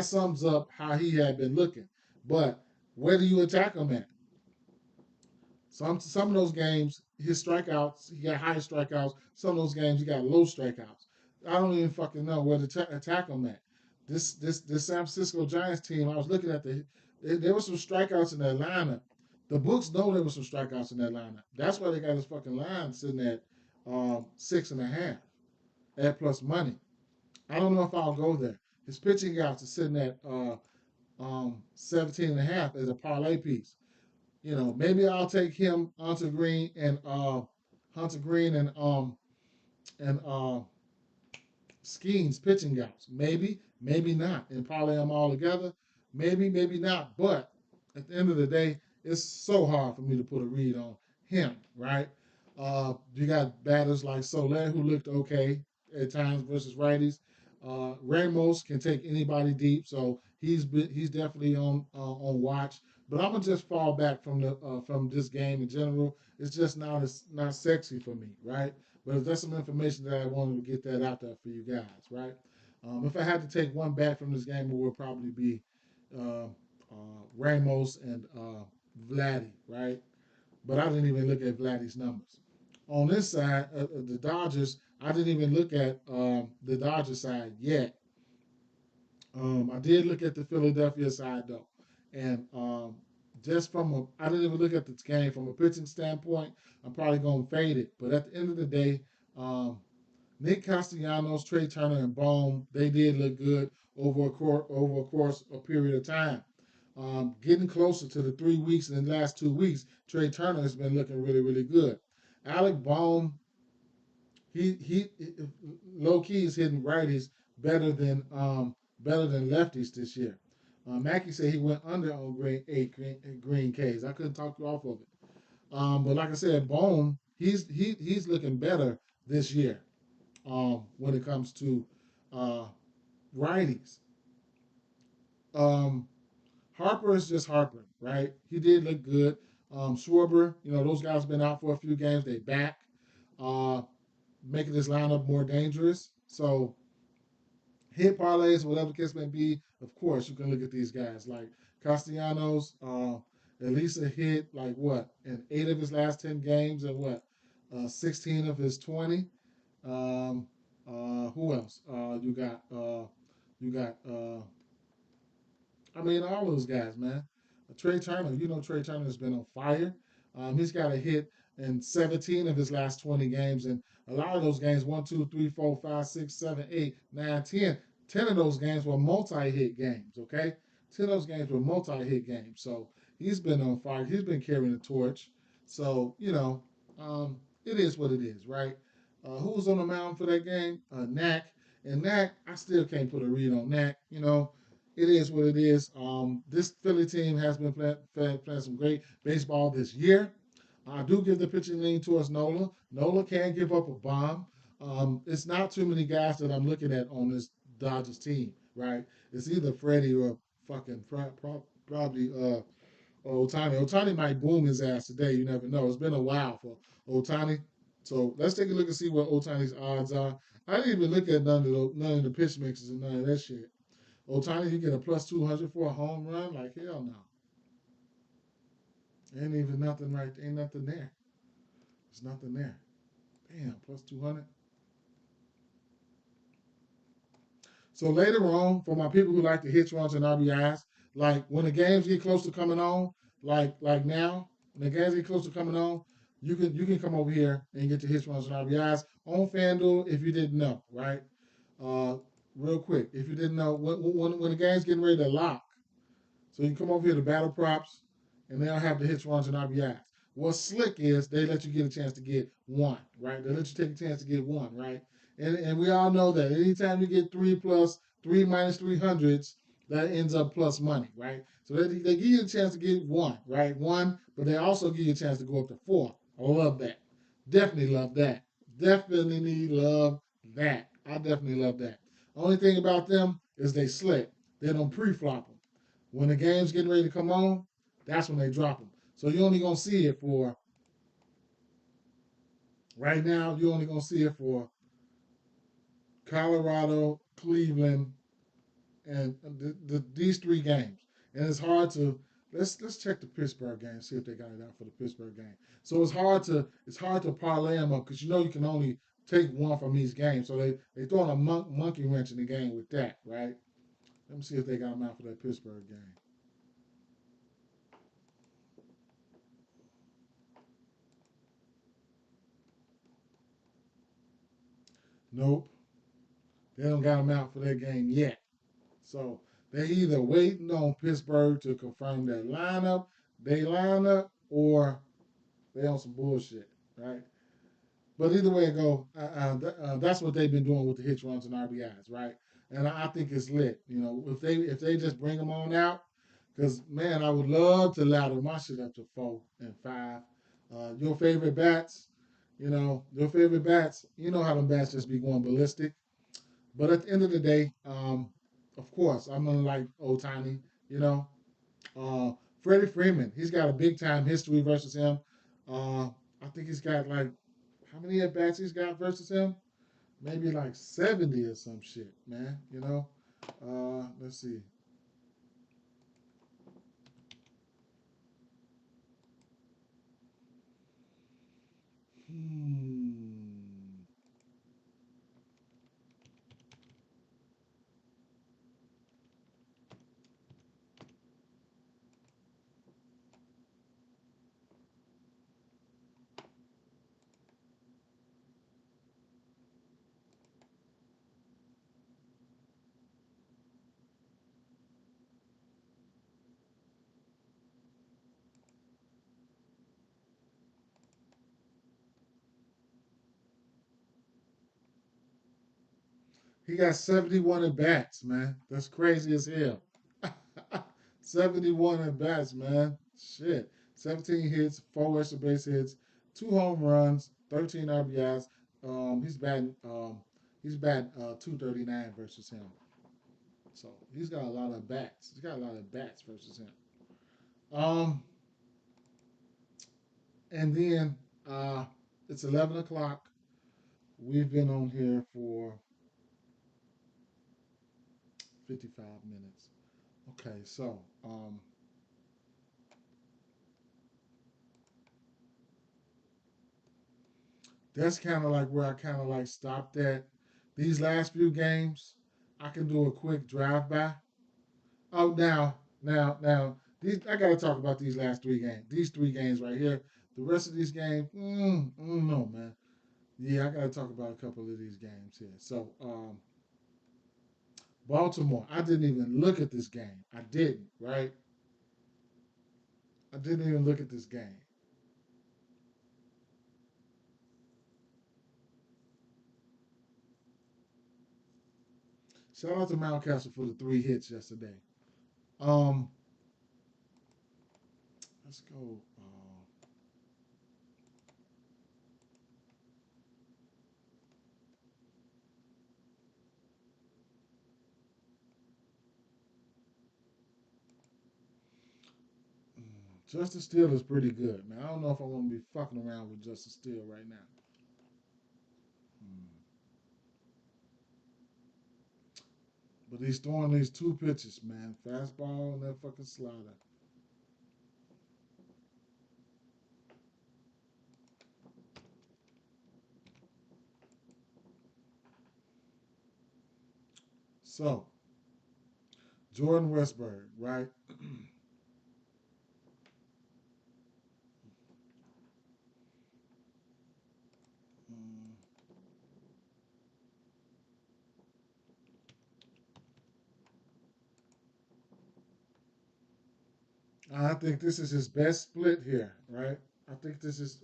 sums up how he had been looking. But where do you attack him at? Some of those games, his strikeouts, he got high strikeouts. Some of those games, he got low strikeouts. I don't even fucking know where to attack him at. This San Francisco Giants team, I was looking at there were some strikeouts in their lineup. The books know there were some strikeouts in their lineup. That's why they got his fucking line sitting at 6.5 at plus money. I don't know if I'll go there. His pitching outs are sitting at 17.5 as a parlay piece. Maybe I'll take him, Hunter Green and Skeens pitching outs. Maybe not. And probably them all together. Maybe not. But at the end of the day, it's so hard for me to put a read on him, right? You got batters like Soler who looked okay at times versus righties. Ramos can take anybody deep, so he's definitely on watch. But I'm gonna just fall back from this game in general. It's just not sexy for me, right? But if that's some information that I wanted to get that out there for you guys, right? If I had to take one back from this game, it would probably be uh, Ramos and Vladdy, right? But I didn't even look at Vladdy's numbers. On this side, the Dodgers, I didn't even look at the Dodgers side yet. I did look at the Philadelphia side though, and just I didn't even look at the game from a pitching standpoint. I'm probably going to fade it. But at the end of the day, um, Nick Castellanos, Trey Turner, and Bohm, they did look good over a course a period of time. Getting closer to the 3 weeks and the last 2 weeks, Trey Turner has been looking really, really good. Alec Bohm, he low key is hitting righties better than lefties this year. Mackey said he went under on green K's. I couldn't talk you off of it. But like I said, Bohm, he's looking better this year when it comes to uh, righties. Um, Harper is just Harper, right? He did look good. Schwarber, those guys have been out for a few games. They back, uh, making this lineup more dangerous. So hit parlays, whatever the case may be, of course, you can look at these guys like Castellanos, at least a hit, like what, in 8 of his last 10 games and what, 16 of his 20. Um, who else? You got, I mean, all those guys, man. Trey Turner, Trey Turner has been on fire. He's got a hit in 17 of his last 20 games, and a lot of those games, 1, 2, 3, 4, 5, 6, 7, 8, 9, 10. 10 of those games were multi-hit games, okay? 10 of those games were multi-hit games. So he's been on fire. He's been carrying the torch. So, it is what it is, right? Who was on the mound for that game? Knack. And Knack, I still can't put a read on Knack. It is what it is. This Philly team has been playing some great baseball this year. I do give the pitching lean towards Nola. Nola can give up a bomb. It's not too many guys that I'm looking at on this Dodgers team, right? It's either Freddie or fucking probably Otani. Otani might boom his ass today. You never know. It's been a while for Otani. So let's take a look and see what Otani's odds are. I didn't even look at none of the pitch mixes and none of that shit. Otani, you get a plus 200 for a home run? Like, hell no. Ain't even nothing right. Ain't nothing there. There's nothing there. Damn, plus 200. So later on, for my people who like to hit runs and RBIs, like when the games get close to coming on, like now, when the games get close to coming on, you can come over here and get the hit runs and RBIs on FanDuel if you didn't know, right? Uh, Real quick, if you didn't know, when the game's getting ready to lock, so you come over here to Battle Props, and they'll have the hits, runs, and RBIs. What's slick is they let you get a chance to get one, right? They let you take a chance to get one, right? And we all know that anytime you get 3 minus 300s, that ends up plus money, right? So they give you a chance to get one, right? One, but they also give you a chance to go up to 4. I love that. Definitely love that. Definitely love that. I definitely love that. Only thing about them is they slick. They don't pre-flop them. When the game's getting ready to come on, that's when they drop them. So you're only going to see it for, right now, you're only going to see it for Colorado, Cleveland, and these 3 games. And it's hard to, let's check the Pittsburgh game, see if they got it out for the Pittsburgh game. So it's hard to parlay them up because you can only take one from each game. So they throwing a monkey wrench in the game with that, right? Let me see if they got them out for that Pittsburgh game. Nope. They don't got them out for that game yet. So they either waiting on Pittsburgh to confirm their lineup, or they on some bullshit, right? But either way it go, that's what they've been doing with the hits, runs, and RBIs, right? And I think it's lit. If they just bring them on out, because man, I would love to ladder my shit up to 4 and 5. Your favorite bats, you know how them bats just be going ballistic. But at the end of the day, of course, I'm gonna like Otani. You know, uh, Freddie Freeman, he's got a big time history versus him. I think he's got like how many at bats he's got versus him? Maybe like 70 or some shit, man. Let's see. Hmm. He got 71 at bats, man. That's crazy as hell. 71 at bats, man. Shit. 17 hits, 4 extra base hits, 2 home runs, 13 RBIs. He's batting 239 versus him. So he's got a lot of bats. He's got a lot of bats versus him. Um, and then it's 11 o'clock. We've been on here for 55 minutes. Okay, so that's kind of like where I kind of like stopped at. These last few games, I can do a quick drive by. Oh, now, these I gotta talk about these last 3 games. These 3 games right here. The rest of these games, no, man. Yeah, I gotta talk about a couple of these games here. So, Baltimore, I didn't even look at this game. I didn't, right? I didn't even look at this game. Shout out to Mountcastle for the 3 hits yesterday. Um, let's go. Justin Steele is pretty good, man. I don't know if I want to be fucking around with Justin Steele right now. Mm. But he's throwing these 2 pitches, man. Fastball and that fucking slider. So, Jordan Westburg, right? Mm, I think this is his best split here, right? I think this is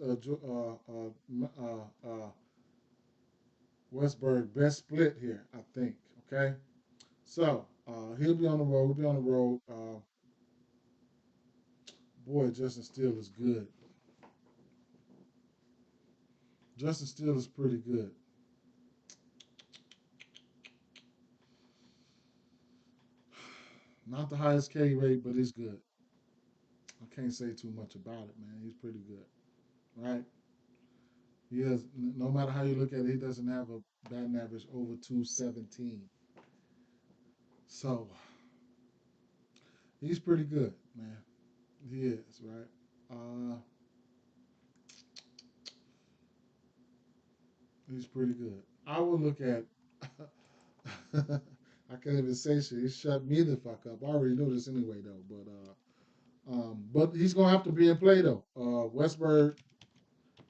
Westburg best split here. I think. Okay, so he'll be on the road. He'll be on the road. Boy, Justin Steele is good. Justin Steele is pretty good. Not the highest K rate, but he's good. I can't say too much about it, man. He's pretty good, right? He has. No matter how you look at it, he doesn't have a batting average over 217. So he's pretty good, man. He is, right? Uh, he's pretty good. I will look at. I can't even say shit. He shut me the fuck up. I already knew this anyway, though. But he's gonna have to be in play though. Westberg,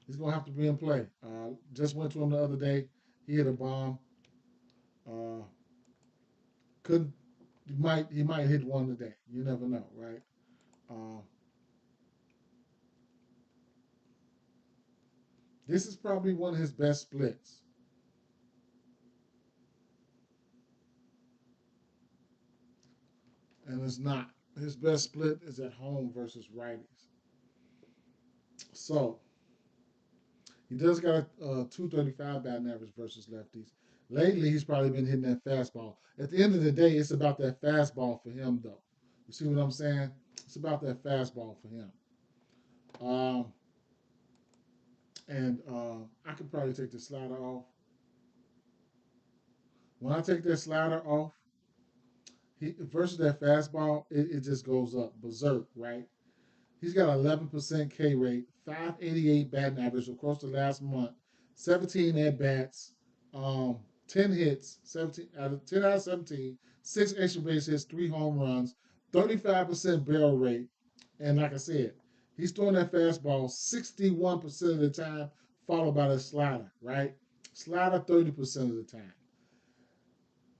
he's gonna have to be in play. Just went to him the other day. He hit a bomb. Uh, couldn't. He might hit one today. You never know, right? Uh, this is probably one of his best splits, and it's not. His best split is at home versus righties. So he does got a 235 batting average versus lefties. Lately, he's probably been hitting that fastball. At the end of the day, it's about that fastball for him, though. You see what I'm saying? It's about that fastball for him. Um, and I could probably take the slider off. When I take that slider off, he versus that fastball, it just goes up berserk, right? He's got an 11% K rate, 588 batting average across the last month, 17 at bats, 10 hits, 17 out of 10 out of 17, 6 extra base hits, 3 home runs, 35% barrel rate, and like I said, he's throwing that fastball 61% of the time, followed by the slider, right? Slider 30% of the time.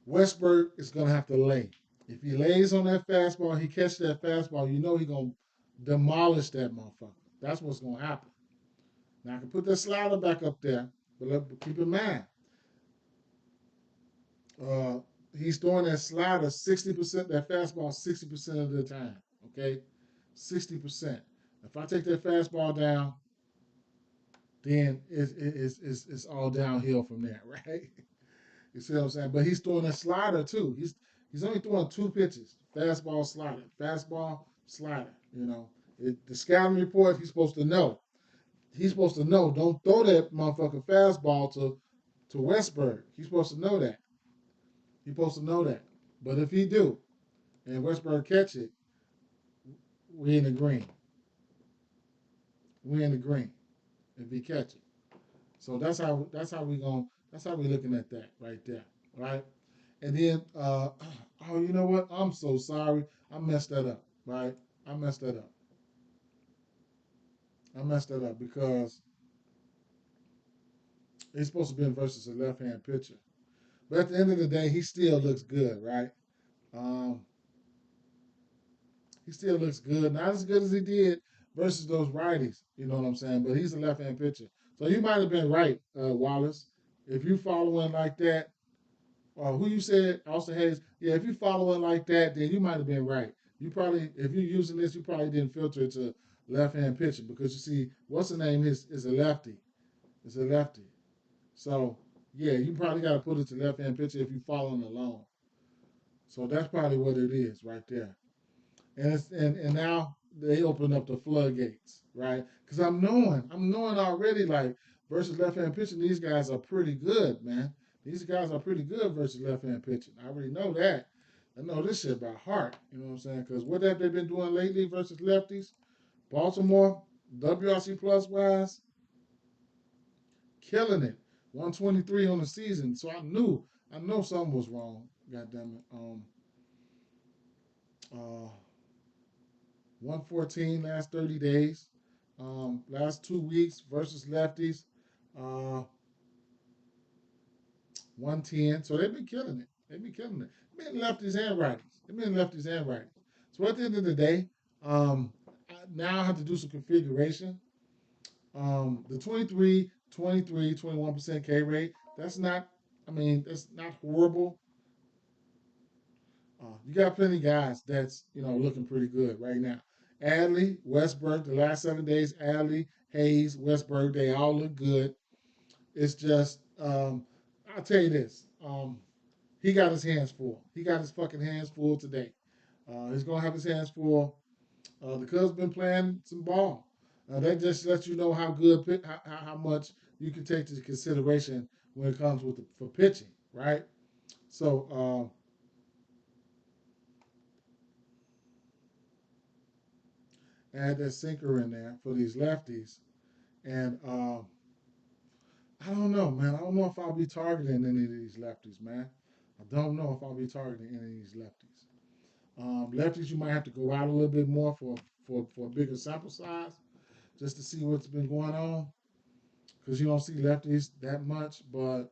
Westberg is gonna have to lay. If he lays on that fastball, he catches that fastball, you know he's gonna demolish that motherfucker. That's what's gonna happen. Now I can put that slider back up there, but keep in mind, Uh, he's throwing that slider 60%, that fastball 60% of the time. Okay, 60%. If I take that fastball down, then it's all downhill from there, right? You see what I'm saying? But he's throwing a slider too. He's only throwing two pitches: fastball, slider, fastball, slider. The scouting report. He's supposed to know. He's supposed to know. Don't throw that motherfucking fastball to Westberg. He's supposed to know that. He's supposed to know that. But if he do, and Westberg catch it, we in the green. We in the green if he catch it. So that's how we looking at that right there, right? And then oh, you know what? I'm so sorry. I messed that up, right? I messed that up. I messed that up because he's supposed to be versus a left-hand pitcher. But at the end of the day, he still looks good, right? Um, he still looks good. Not as good as he did versus those righties. You know what I'm saying? But he's a left-hand pitcher. So you might have been right, Wallace. If you following like that, who you said, Austin Hayes? Yeah, if you following like that, then you might have been right. You probably, if you're using this, you probably didn't filter it to left-hand pitcher because you see, what's the name is a lefty. It's a lefty. So yeah, you probably got to put it to left-hand pitcher if you're following along. So that's probably what it is right there. And now they open up the floodgates, right? Because I'm knowing already like versus left hand pitching, these guys are pretty good, man. These guys are pretty good versus left hand pitching. I already know that. I know this shit by heart. You know what I'm saying? Because what have they been doing lately versus lefties? Baltimore, WRC plus wise, killing it. 123 on the season. So I know something was wrong. God damn it. Uh, 114 last 30 days. Last 2 weeks versus lefties, uh, 110. So they've been killing it. They've been killing it. They've been lefties and righties. They've been lefties and righties. So at the end of the day, now I have to do some configuration. The 21% K rate, that's not, I mean, that's not horrible. You got plenty of guys that's looking pretty good right now. Adley, Westberg, the last 7 days, Adley, Hayes, Westberg, they all look good. It's just, I'll tell you this. He got his hands full. He got his fucking hands full today. He's gonna have his hands full. The Cubs been playing some ball. That just lets you know how good, how much you can take into consideration when it comes for pitching, right? So add that sinker in there for these lefties, and I don't know, man. I don't know if I'll be targeting any of these lefties, man. I don't know if I'll be targeting any of these lefties. Lefties, you might have to go out a little bit more for a bigger sample size just to see what's been going on because you don't see lefties that much. But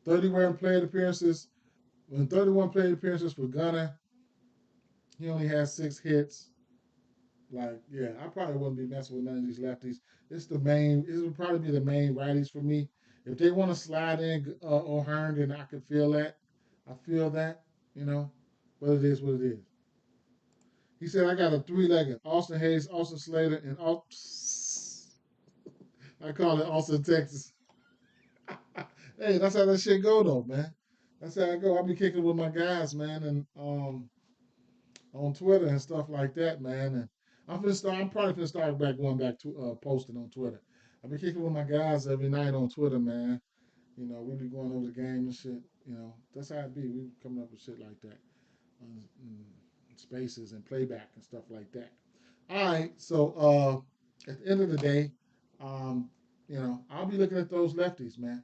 31 plate appearances, when 31 plate appearances for Gunner, he only has 6 hits. Like, yeah, I probably wouldn't be messing with none of these lefties. It would probably be the main righties for me. If they want to slide in O'Hearn, then I can feel that. I feel that, you know, but it is what it is. He said, I got a three-legged Austin Hayes, Austin Slater, and I call it Austin, Texas. Hey, that's how that shit go, though, man. That's how I go. I be kicking with my guys, man, and on Twitter and stuff like that, man. And I'm probably gonna start going back to posting on Twitter. I've been kicking with my guys every night on Twitter, man. We be going over the game and shit. That's how it be. We coming up with shit like that, spaces and playback and stuff like that. All right, so at the end of the day, um, I'll be looking at those lefties, man.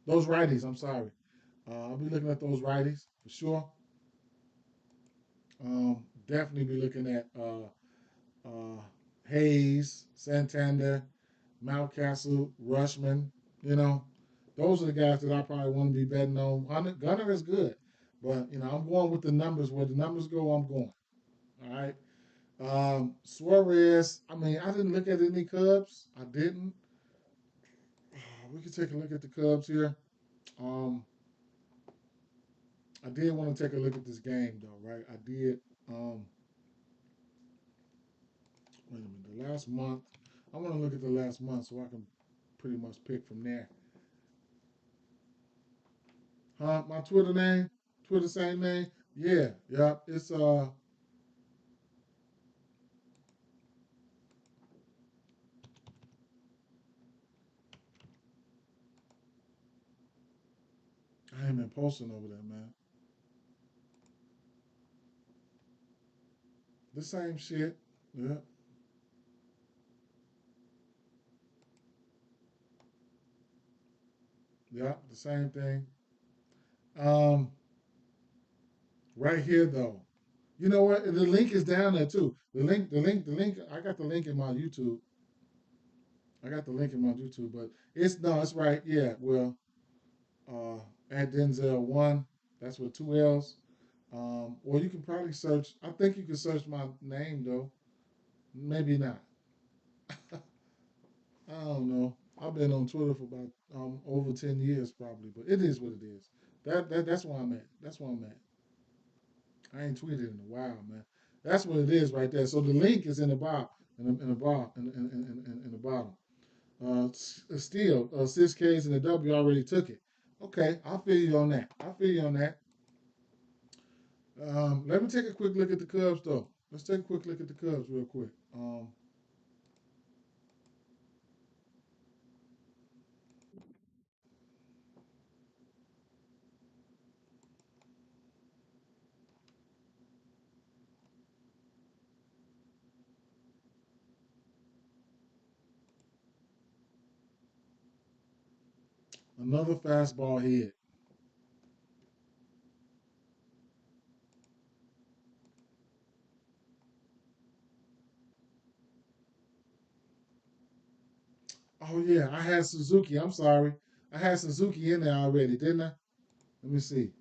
Those righties. I'm sorry. I'll be looking at those righties for sure. Definitely be looking at uh, Hayes, Santander, Mountcastle, Rushman. You know, those are the guys that I probably want to be betting on. Gunner is good, but I'm going with the numbers. Where the numbers go, I'm going. All right. Suarez. I mean, I didn't look at any Cubs. I didn't. We can take a look at the Cubs here. Um, I did want to take a look at this game though, right? I did. Wait a minute. The last month. I want to look at the last month so I can pretty much pick from there. Huh? My Twitter name? Twitter same name? Yeah, yeah. It's I ain't been posting over there, man. The same shit. Yeah, yeah, the same thing. Um, right here though. You know what? The link is down there too. The link. I got the link in my YouTube. I got the link in my YouTube, but it's no, it's right. Yeah, well, uh, at Denzel one. That's with two L's. Or you can probably search. I think you can search my name though. Maybe not. I don't know. I've been on Twitter for about over 10 years probably, but it is what it is. That's where I'm at. That's where I'm at. I ain't tweeted in a while, man. That's what it is right there. So the link is in the bottom, in the bottom, in the bottom. Still, 6Ks and the W already took it. Okay, I feel you on that. I feel you on that. Let me take a quick look at the Cubs though. Let's take a quick look at the Cubs real quick. Another fastball hit. Oh yeah, I had Suzuki. I'm sorry, I had Suzuki in there already, didn't I? Let me see.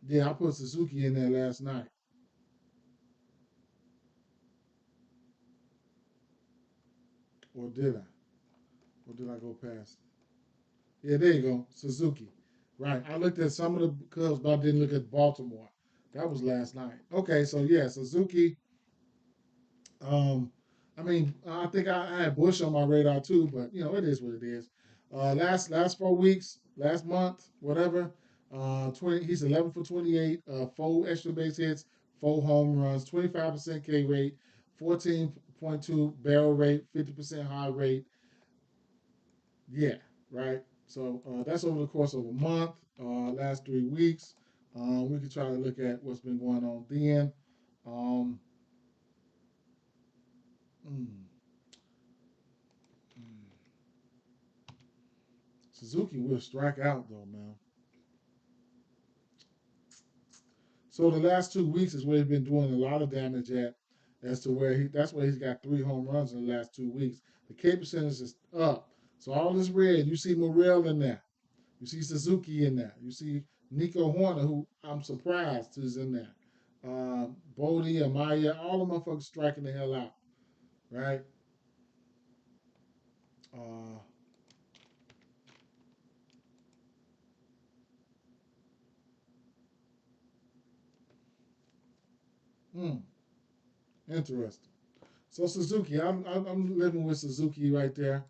Yeah, I put Suzuki in there last night, or did I? Or did I go past? Yeah, there you go, Suzuki. Right. I looked at some of the Cubs, but I didn't look at Baltimore. That was last night. Okay, so yeah, Suzuki. Um, I mean, I think I had Bush on my radar too, but you know, it is what it is. Last 4 weeks, last month, whatever. 20. He's 11 for 28. Four extra base hits, four home runs, 25% K rate, 14.2 barrel rate, 50% high rate. Yeah, right. So that's over the course of a month. Last 3 weeks. We could try to look at what's been going on then. Um, mm, mm. Suzuki will strike out though, man. So the last 2 weeks is where he's been doing a lot of damage at, as to where that's where he's got three home runs in the last 2 weeks. The K percentage is up. So all this red, you see Morel in there. You see Suzuki in there. You see Nico Horner, who I'm surprised is in there. Bodie, Amaya, all the motherfuckers striking the hell out, right? Uh, hmm, interesting. So Suzuki, I'm living with Suzuki right there.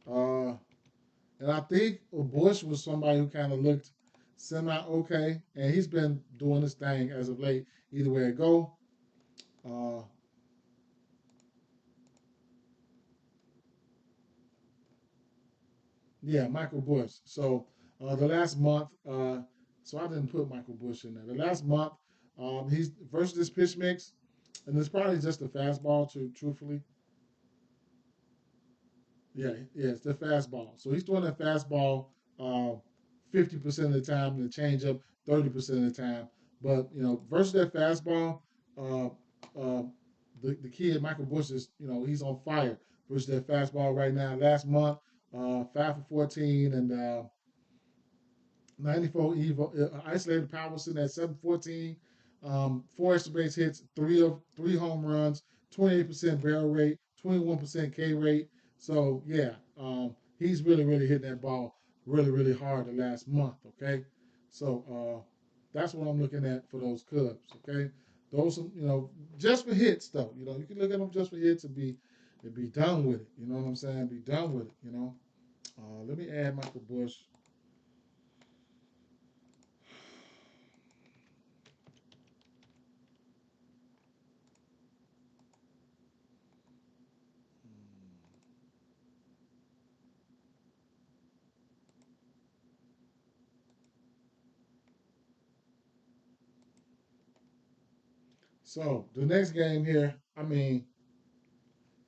Uh, and I think Bush was somebody who kind of looked semi okay, and he's been doing this thing as of late. Either way it go, uh, yeah, Michael Bush. So the last month, so I didn't put Michael Bush in there. The last month, he's versus this pitch mix, and it's probably just a fastball. To truthfully, yeah, yeah, it's the fastball. So he's throwing that fastball 50% of the time, and the changeup 30% of the time. But you know, versus that fastball, uh, uh, the kid Michael Bush is he's on fire versus that fastball right now. Last month, 5 for 14 and 94 isolated power sitting at 714. Four extra base hits, three home runs, 28% barrel rate, 21% K rate. So yeah, he's really, really hitting that ball really, really hard the last month. Okay, so that's what I'm looking at for those Cubs. Okay, those just for hits though. You can look at them just for hits and be done with it. You know what I'm saying? Be done with it. Let me add Michael Bush. So the next game here, I mean,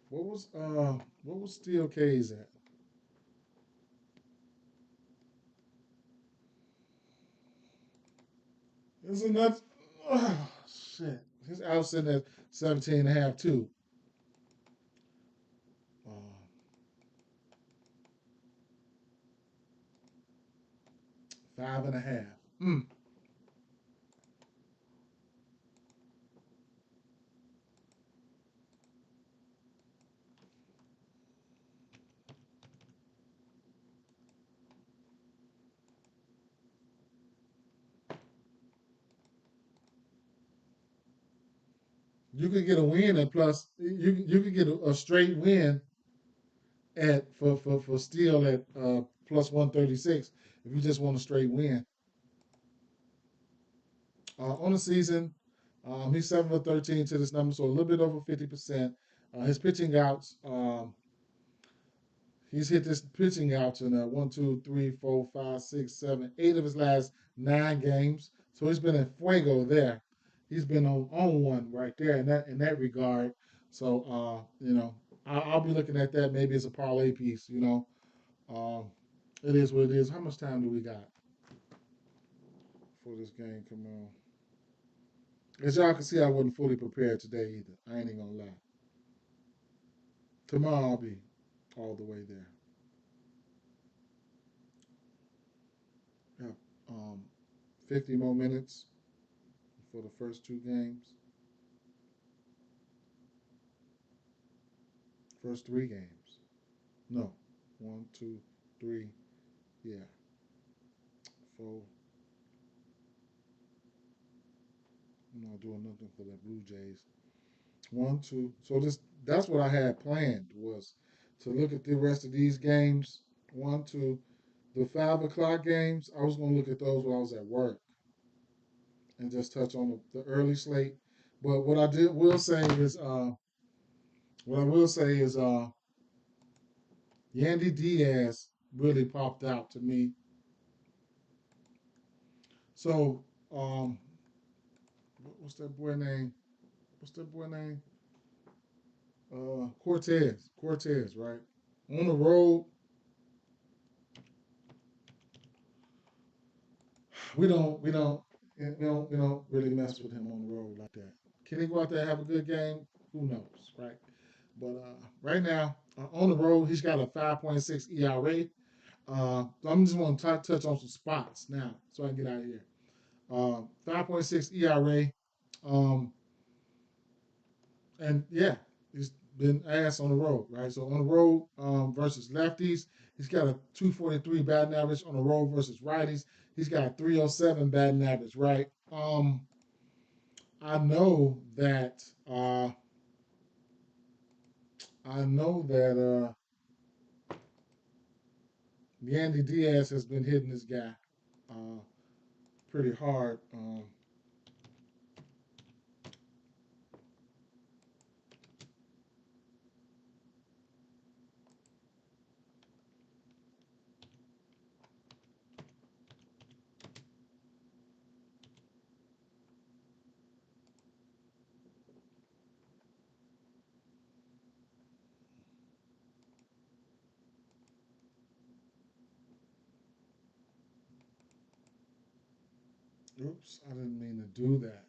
what was Steel K's at? This is another shit. His out sitting at 17 and a half too. Uh, 5.5. You could get a win at plus. You could get a straight win at for Steel at plus 136 if you just want a straight win. On the season, he's 7 for 13 to this number, so a little bit over 50%. His pitching outs, he's hit this pitching outs in 1, 2, 3, 4, 5, 6, 7, 8 of his last 9 games. So he's been in fuego there. He's been on one right there in that regard. So I'll be looking at that maybe as a parlay piece. Um, it is what it is. How much time do we got for this game? Come on. As y'all can see, I wasn't fully prepared today either. I ain't even gonna lie. Tomorrow I'll be all the way there. Yeah. 50 more minutes for the first 2 games. First 3 games. No. One, two, three. Yeah. Four. I'm not doing nothing for the Blue Jays. One, two. So that's what I had planned was to look at the rest of these games. One, two. The 5 o'clock games, I was gonna look at those when I was at work and just touch on the early slate. But what I will say is Yandy Diaz really popped out to me. So what's that boy name? What's that boy name? Cortez, right? On the road, we don't really mess with him on the road like that. Can he go out there and have a good game? Who knows, right? But right now, on the road, he's got a 5.6 ERA. So I'm just want to touch on some spots now so I can get out of here. 5.6 ERA. Um, and yeah, he's been ass on the road, right? So on the road versus lefties, he's got a 243 batting average. On the road versus righties, he's got a 307 batting average, right? I know that I know that Yandy Diaz has been hitting this guy uh, pretty hard. Oops, I didn't mean to do that.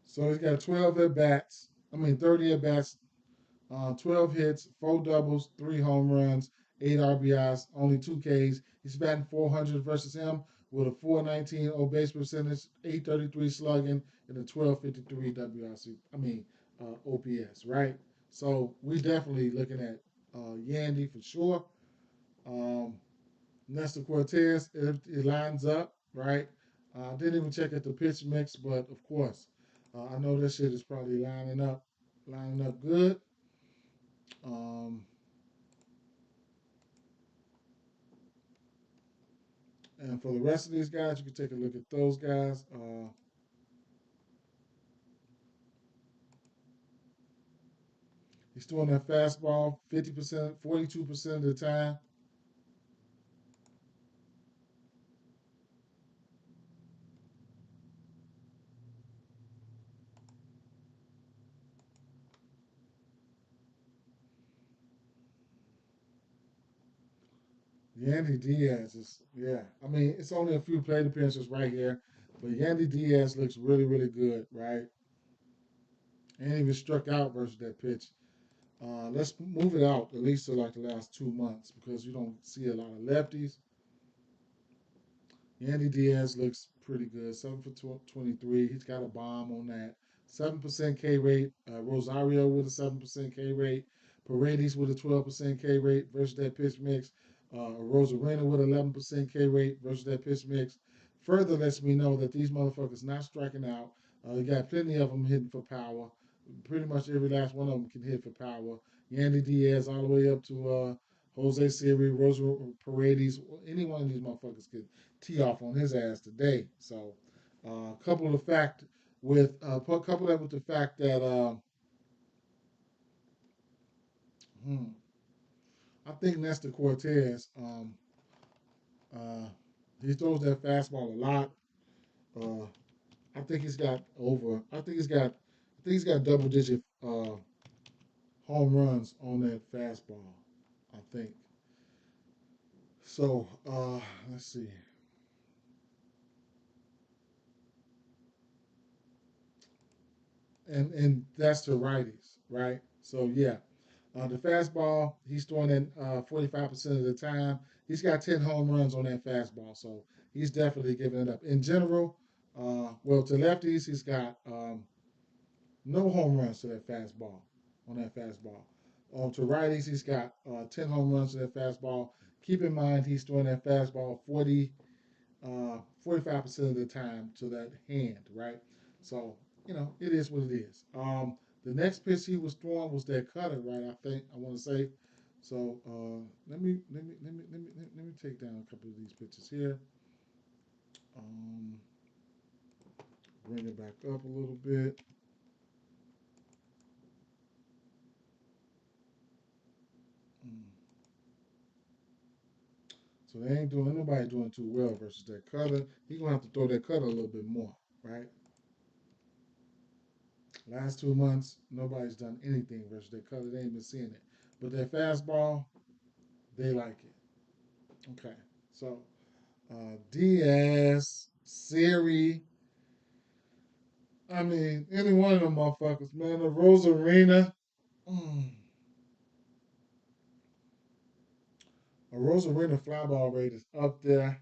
So he's got 12 at bats. I mean, 30 at bats, 12 hits, 4 doubles, 3 home runs, 8 RBIs, only 2 Ks. He's batting 400 versus him with a 419 O base percentage, 833 slugging, and a 1253 WRC. I mean, OPS, right? So we definitely looking at Yandy for sure. Um, Nestor Cortez, it lines up, right? Didn't even check at the pitch mix, but of course, I know this shit is probably lining up good. Um, and for the rest of these guys, you can take a look at those guys. He's throwing that fastball 50%, 42% of the time. Yandy Diaz is, yeah. I mean, it's only a few plate appearances right here, but Yandy Diaz looks really, really good, right? And even struck out versus that pitch. Let's move it out at least to like the last 2 months because you don't see a lot of lefties. Yandy Diaz looks pretty good. 7 for 23. He's got a bomb on that. 7% K rate. Rosario with a 7% K rate. Paredes with a 12% K rate versus that pitch mix. Rosarena with 11% K rate versus that pitch mix. Further lets me know that these motherfuckers not striking out. You got plenty of them hitting for power. Pretty much every last one of them can hit for power. Yandy Diaz all the way up to Jose Siri, Rosa Paredes. Any one of these motherfuckers could tee off on his ass today. So, couple of the fact with couple that with the fact that hmm, I think Nestor Cortez uh, he throws that fastball a lot. Uh, I think he's got over. I think he's got double digit home runs on that fastball. I think. So let's see, and that's to righties, right? So yeah, the fastball, he's throwing it 45% of the time. He's got 10 home runs on that fastball, so he's definitely giving it up. In general, well, to lefties, he's got no home runs to that fastball, on that fastball. To righties, he's got 10 home runs to that fastball. Keep in mind, he's throwing that fastball 45% of the time to that hand, right? So, it is what it is. The next pitch he was throwing was that cutter, right? I want to say. So let me take down a couple of these pitches here. Um, Bring it back up a little bit. Mm. So ain't nobody doing too well versus that cutter. He gonna have to throw that cutter a little bit more, right? Last 2 months, nobody's done anything versus that cutter. They ain't been seeing it. But that fastball, they like it. Okay. So Diaz, Siri, I mean, any one of them motherfuckers, man. The Rosarena, mm, a Rosarena fly ball rate is up there.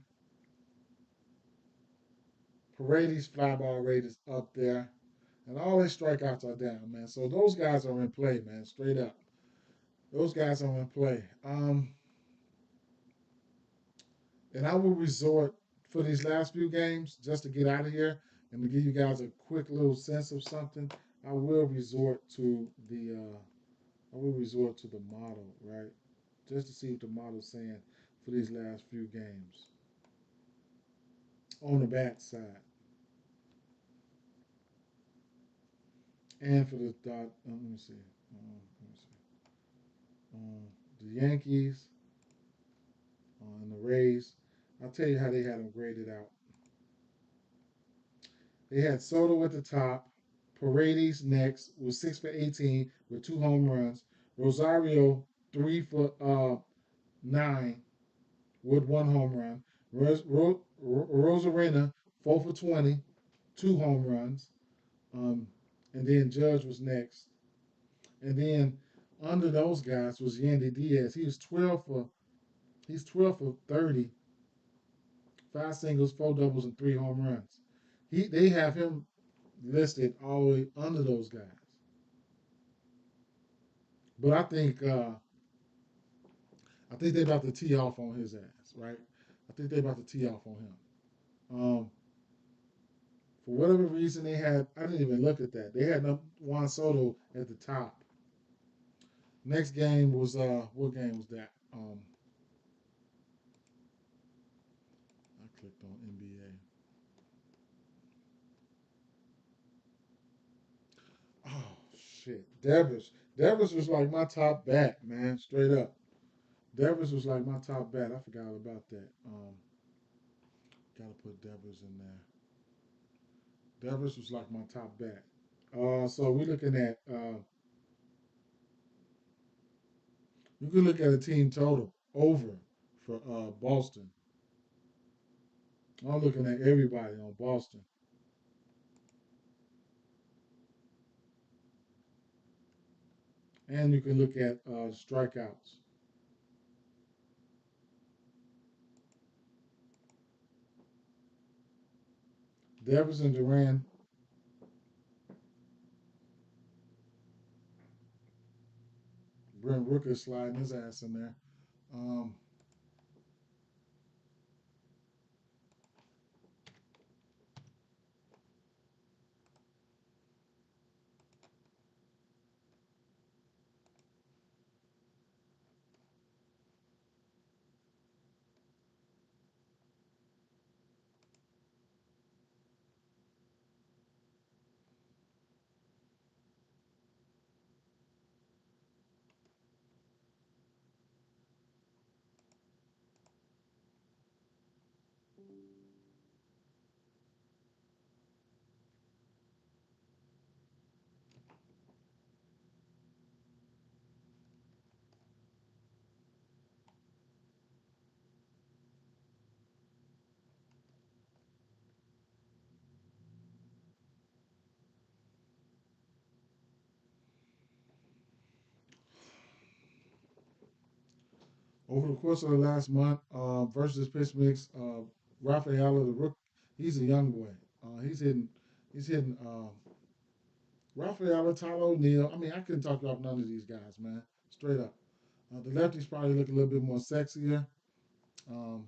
Paredes fly ball rate is up there. And all their strikeouts are down, man. So those guys are in play, man. Straight up. Those guys are in play. And I will resort for these last few games just to get out of here and to give you guys a quick little sense of something. I will resort to the model, right? Just to see what the model's saying for these last few games on the bat side. And for the dot, let me see. Let me see. The Yankees and the Rays. I'll tell you how they had them graded out. They had Soto at the top, Paredes next with 6 for 18 with 2 home runs, Rosario 3 for 9 with 1 home run, Rosarena 4 for 20, 2 home runs, um, and then Judge was next, and then under those guys was Yandy Diaz. He's 12 for 30, 5 singles, 4 doubles, and 3 home runs. They have him listed all the way under those guys. But I think they about to tee off on his ass, right? I think they about to tee off on him. Um, for whatever reason they had, I didn't even look at that. They had Juan Soto at the top. Next game was what game was that? I clicked on NBA. Oh shit, Devers was like my top bat, man. Straight up, Devers was like my top bat. I forgot all about that. Gotta put Devers in there. Devers was like my top bat. So we're looking at you can look at a team total over for Boston. I'm looking at everybody on Boston, and you can look at strikeouts. Devers and Duran, Brent Rooker sliding his ass in there. Um, Over the course of the last month, versus pitch mix, Rafaela the rook, he's a young boy. He's hitting Rafaela, Tyler O'Neill. I mean, I couldn't talk about none of these guys, man. Straight up. The lefties probably look a little bit more sexier. Um,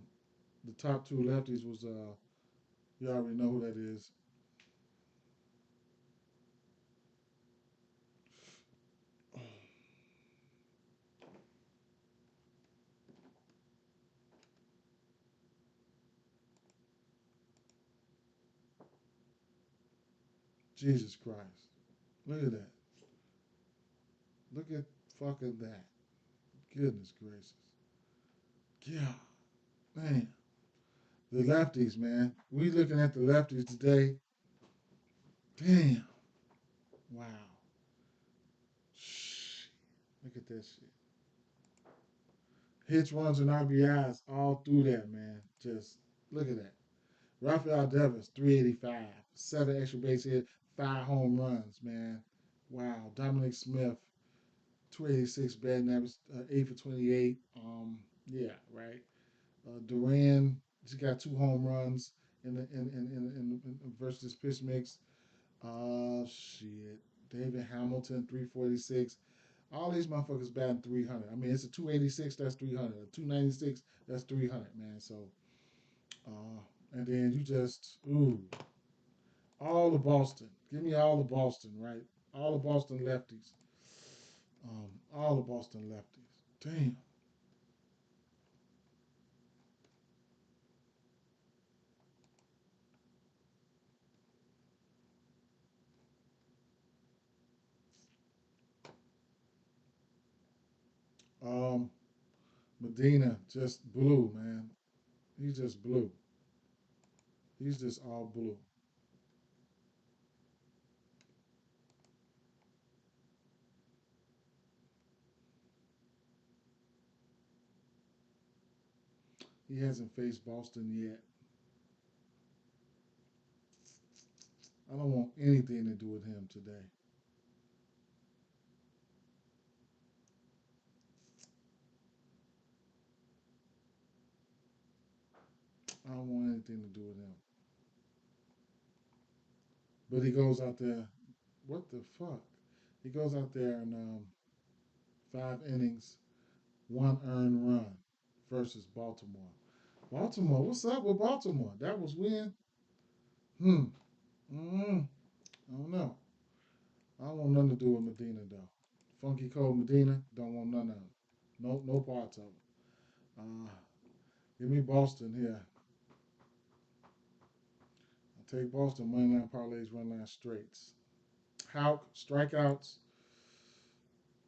the top two lefties was you already know who that is. Jesus Christ. Look at that. Look at fucking that. Goodness gracious. Yeah, man. The lefties, man. We looking at the lefties today. Damn. Wow. Shh. Look at that shit. Hits, runs, and RBIs all through that, man. Just look at that. Rafael Devers, 385. Seven extra base hit, five home runs, man. Wow. Dominic Smith, 286 batting average, 8 for 28. Yeah, right. Duran, he got two home runs in versus pitch mix. Shit. David Hamilton, 346. All these motherfuckers batting 300. I mean, it's a 286, that's 300. A 296, that's 300, man. So, and then you just, ooh, all the Boston. Give me all the Boston, right? All the Boston lefties. All the Boston lefties. Damn. Um, Medina just blue, man. He's just blue. He's just all blue. He hasn't faced Boston yet. I don't want anything to do with him today. I don't want anything to do with him. But he goes out there. What the fuck? He goes out there and 5 innings, 1 earned run versus Baltimore. Baltimore, what's up with Baltimore? That was when. Hmm. Mm, I don't know. I don't want nothing to do with Medina though. Funky Cold Medina, don't want none of it. No, no parts of it. Uh, Give me Boston here. I'll take Boston moneyline parlays, run line straights. Houck strikeouts.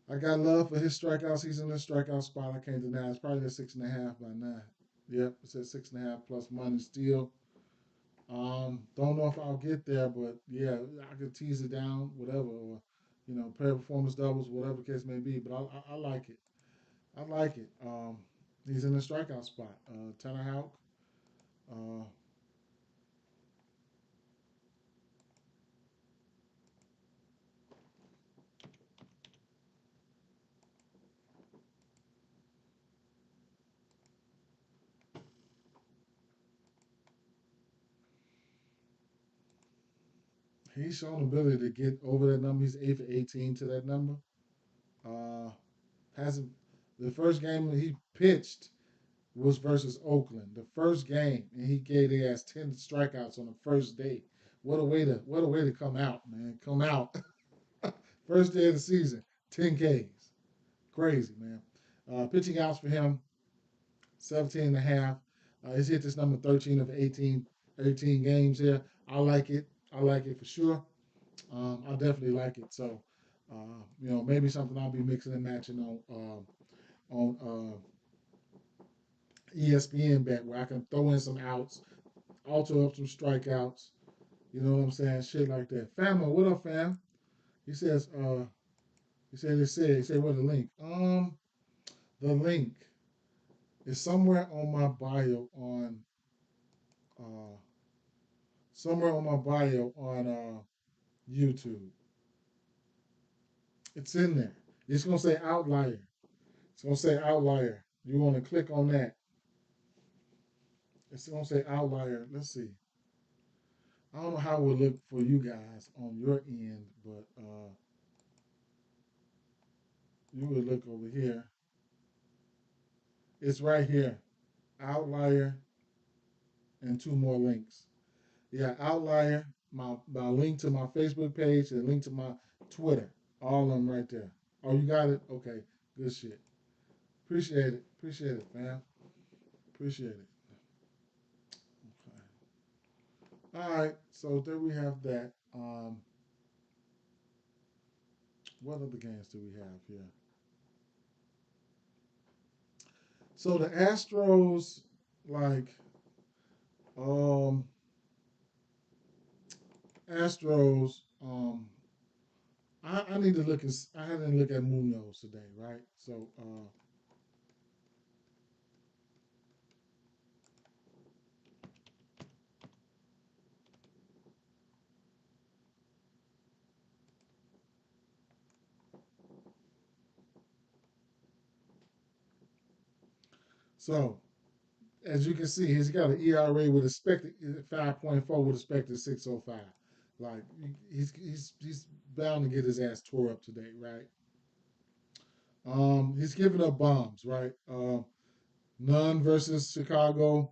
I got love for his strikeouts. He's in the strikeout spot. I can't deny. It's probably at 6.5 by 9. Yep, it's at 6.5 plus money still. Don't know if I'll get there, but yeah, I could tease it down, whatever, or pair of performance doubles, whatever the case may be. But I like it. I like it. He's in the strikeout spot. Tanner Houck. Uh, he's shown ability to get over that number. He's 8 for 18 to that number. Uh, hasn't the first game that he pitched was versus Oakland. The first game, and he gave their ass 10 strikeouts on the first day. What a way to come out, man. Come out. First day of the season, 10 Ks. Crazy, man. Pitching outs for him, 17 and a half. He's hit this number 13 of 18 games here. I like it. I like it for sure. I definitely like it. So, maybe something I'll be mixing and matching on ESPN bet where I can throw in some outs, alter up some strikeouts. You know what I'm saying? Shit like that. Famo, what up, fam? He says, he said, what the link? The link is uh, somewhere on my bio on YouTube. It's in there. It's gonna say outlier. It's gonna say outlier. You want to click on that. It's gonna say outlier. Let's see. I don't know how it would look for you guys on your end, but you would look over here. It's right here. Outlier and two more links. Yeah, outlier, my link to my Facebook page and link to my Twitter. All of them right there. Oh, you got it? Okay. Good shit. Appreciate it. Appreciate it, fam. Appreciate it. Okay. All right. So there we have that. What other games do we have here? So the Astros, like, um, Astros, I need to look at. I had to look at Munoz today, right? So as you can see, he's got an ERA with expected 5.4 with expected 6.05. Like he's bound to get his ass tore up today, right? He's giving up bombs, right? None versus Chicago.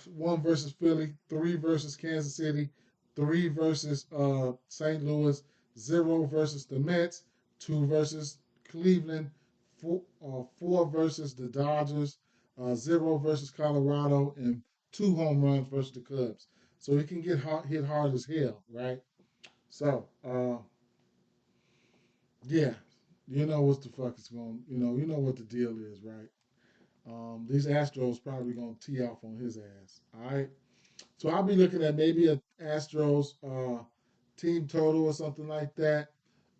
One versus Philly, three versus Kansas City, three versus St. Louis, zero versus the Mets, two versus Cleveland, four versus the Dodgers, zero versus Colorado, and two home runs versus the Cubs. So he can get hit hard as hell, right? So, yeah, you know what the fuck is going. You know what the deal is, right? These Astros probably gonna tee off on his ass. All right. So I'll be looking at maybe a Astros team total or something like that.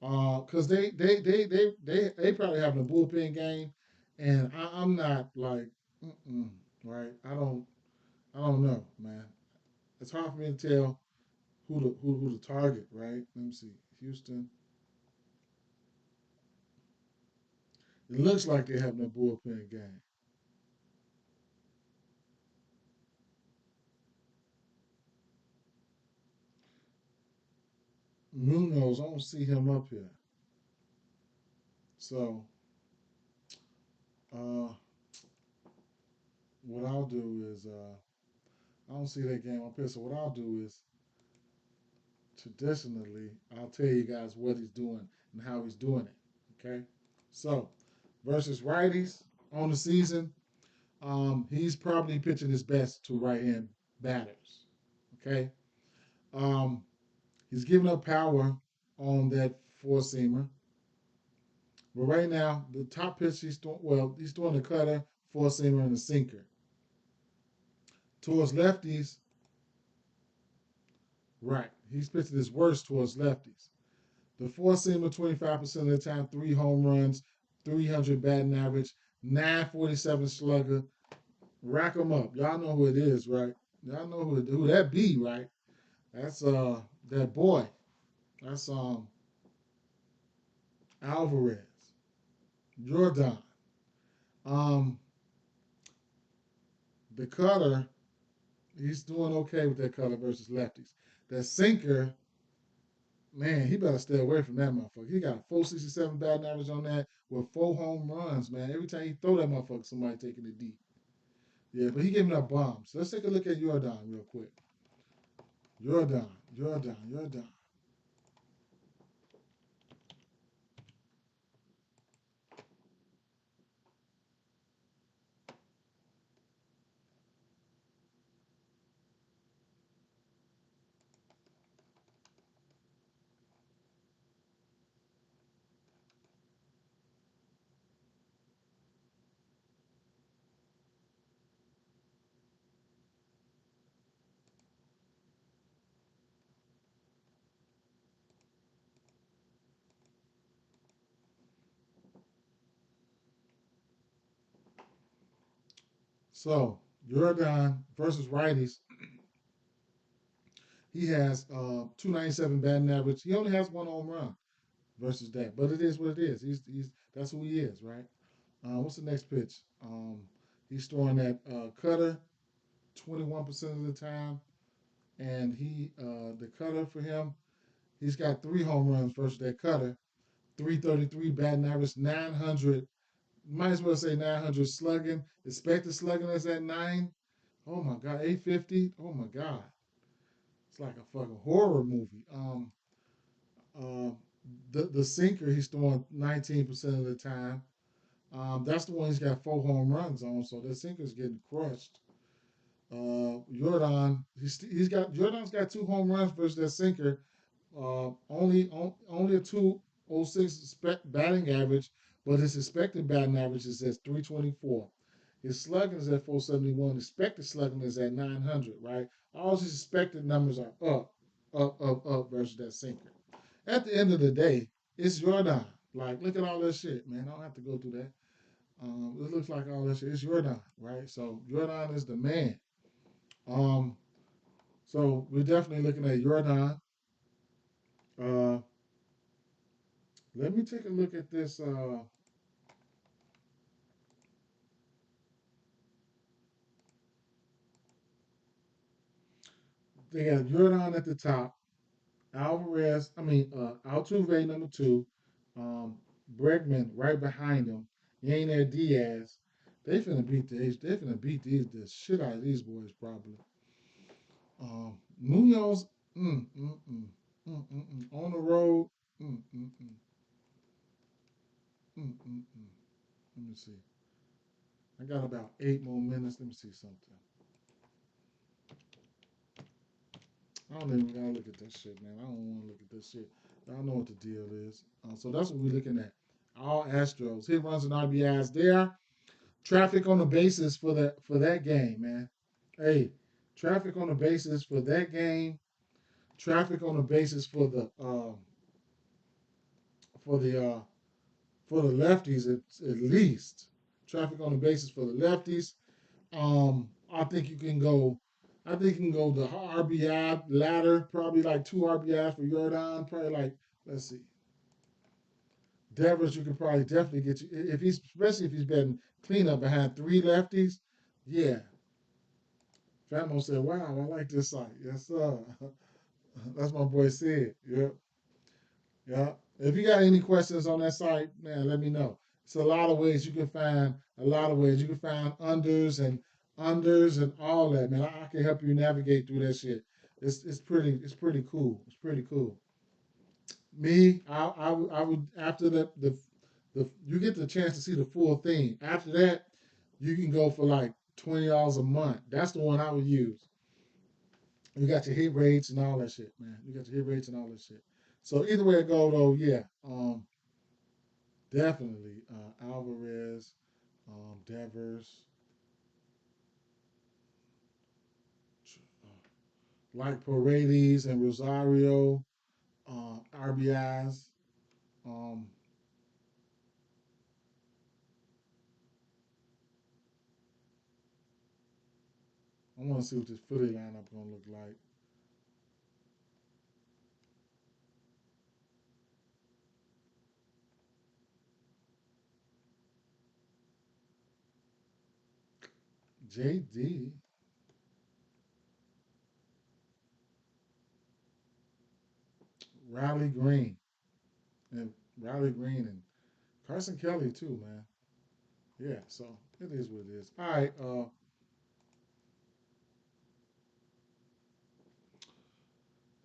Because they probably having a bullpen game, and I'm not like, right. I don't know, man. It's hard for me to tell who to target, right? Let me see. Houston. It looks like they're having a bullpen game. Munoz, I don't see him up here. So uh, what I'll do is I don't see that game up here. So what I'll do is traditionally I'll tell you guys what he's doing and how he's doing it. Okay. So versus righties on the season, he's probably pitching his best to right hand batters. Okay. Um, he's giving up power on that four seamer. But right now, the top pitch he's throwing, well, he's throwing the cutter, four seamer, and the sinker. Towards lefties, right. He's pitching his worst towards lefties. The four seamer, 25% of the time, 3 home runs, 300 batting average, 947 slugger. Rack them up. Y'all know who it is, right? Y'all know who that be, right? That's that boy. That's Alvarez. Jordan. Um the cutter, he's doing okay with that cutter versus lefties. That sinker, man, he better stay away from that motherfucker. He got a 467 batting average on that with 4 home runs, man. Every time he throw that motherfucker, somebody taking it deep. Yeah, but he giving up bombs. Let's take a look at Jordan real quick. Jordan. So Jordan versus righties, he has 297 batting average. He only has 1 home run versus that, but it is what it is. He's that's who he is, right? What's the next pitch? He's throwing that cutter 21% of the time, and the cutter for him, he's got 3 home runs versus that cutter. 333 batting average, 900. Might as well say 900 slugging. Expected slugging is at 9. Oh my God, 850. Oh my God, it's like a fucking horror movie. Uh, the sinker he's throwing 19% of the time. That's the one he's got 4 home runs on, so the sinker's getting crushed. Jordan's got 2 home runs versus that sinker. Only a 206 batting average, but his expected batting average is at 324. His slugging is at 471. Expected slugging is at 900. Right, all his expected numbers are up versus that sinker. At the end of the day, it's Jordan. Like, look at all that shit, man. I don't have to go through that. It looks like all that shit. It's Jordan, right? So Jordan is the man. Um, so we're definitely looking at Jordan. Uh, let me take a look at this. They got Jordan at the top, Altuve number two, um, Bregman right behind him. He ain't there Diaz. They finna beat the shit out of these boys probably. Munoz, on the road, mm, mm, mm, mm. Let me see. I got about 8 more minutes. Let me see something. I don't even gotta look at that shit, man. I don't want to look at this shit. Y'all know what the deal is. So that's what we're looking at. All Astros. Hit runs and RBIs there. Traffic on the bases for that game, man. Hey, traffic on the bases for that game. Traffic on the bases for the for the lefties at least. Traffic on the bases for the lefties. I think you can go. I think you can go the RBI ladder, probably like 2 RBIs for Jordan. Probably like, let's see, Devers. You can probably definitely get you if he's especially if he's been cleanup behind 3 lefties. Yeah, Famo said, "Wow, I like this site." Yes, sir. That's my boy said. Yep, yep. If you got any questions on that site, man, let me know. It's a lot of ways you can find a lot of ways. You can find unders and all that, man. I can help you navigate through that shit. It's pretty cool. It's pretty cool. Me, I would after the you get the chance to see the full thing. After that, you can go for like $20 a month. That's the one I would use. You got your hit rates and all that shit, man. You got your hit rates and all that shit. So either way it go though, yeah, definitely Alvarez, Devers, like Paredes and Rosario, RBIs. Um, I want to see what this Philly lineup gonna look like. JD, Riley Green, and Riley Green and Carson Kelly too, man. Yeah, so it is what it is. All right,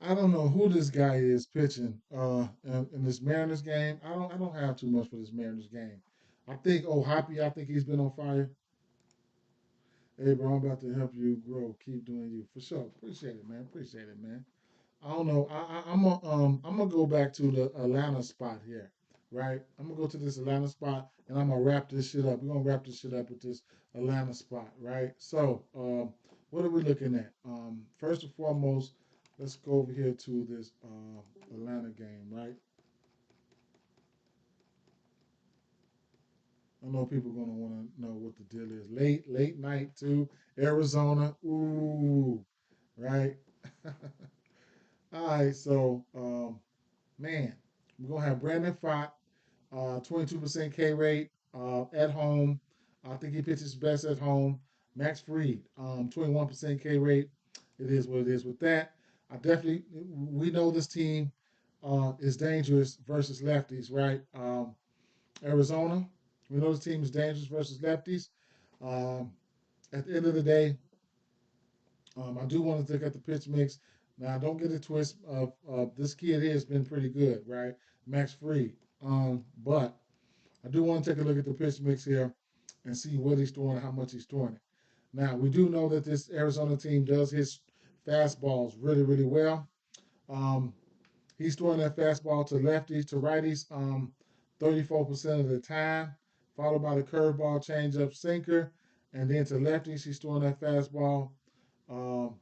I don't know who this guy is pitching in this Mariners game. I don't have too much for this Mariners game. I think Hoppy, I think he's been on fire. Hey bro, I'm about to help you grow. Keep doing you for sure. Appreciate it, man. Appreciate it, man. I don't know. I'm gonna go back to the Atlanta spot here, right? I'm gonna go to this Atlanta spot and I'm gonna wrap this shit up. We're gonna wrap this shit up with this Atlanta spot, right? So, what are we looking at? First and foremost, let's go over here to this Atlanta game, right? I know people are gonna want to know what the deal is. Late night too, Arizona. Ooh, right. All right, so man, we're gonna have Brandon Pfaadt, 22% K rate at home. I think he pitches best at home. Max Fried, 21% K rate. It is what it is with that. We know this team is dangerous versus lefties, right? Arizona, we know this team is dangerous versus lefties. Um, at the end of the day, I do want to look at the pitch mix. Now, don't get it twist. This kid here has been pretty good, right? Max Fried. But I do want to take a look at the pitch mix here and see what he's throwing and how much he's throwing it. Now, we do know that this Arizona team does hit fastballs really, really well. Um, he's throwing that fastball to lefties, to righties, 34% of the time, followed by the curveball, changeup, sinker, and then to lefties, he's throwing that fastball, um,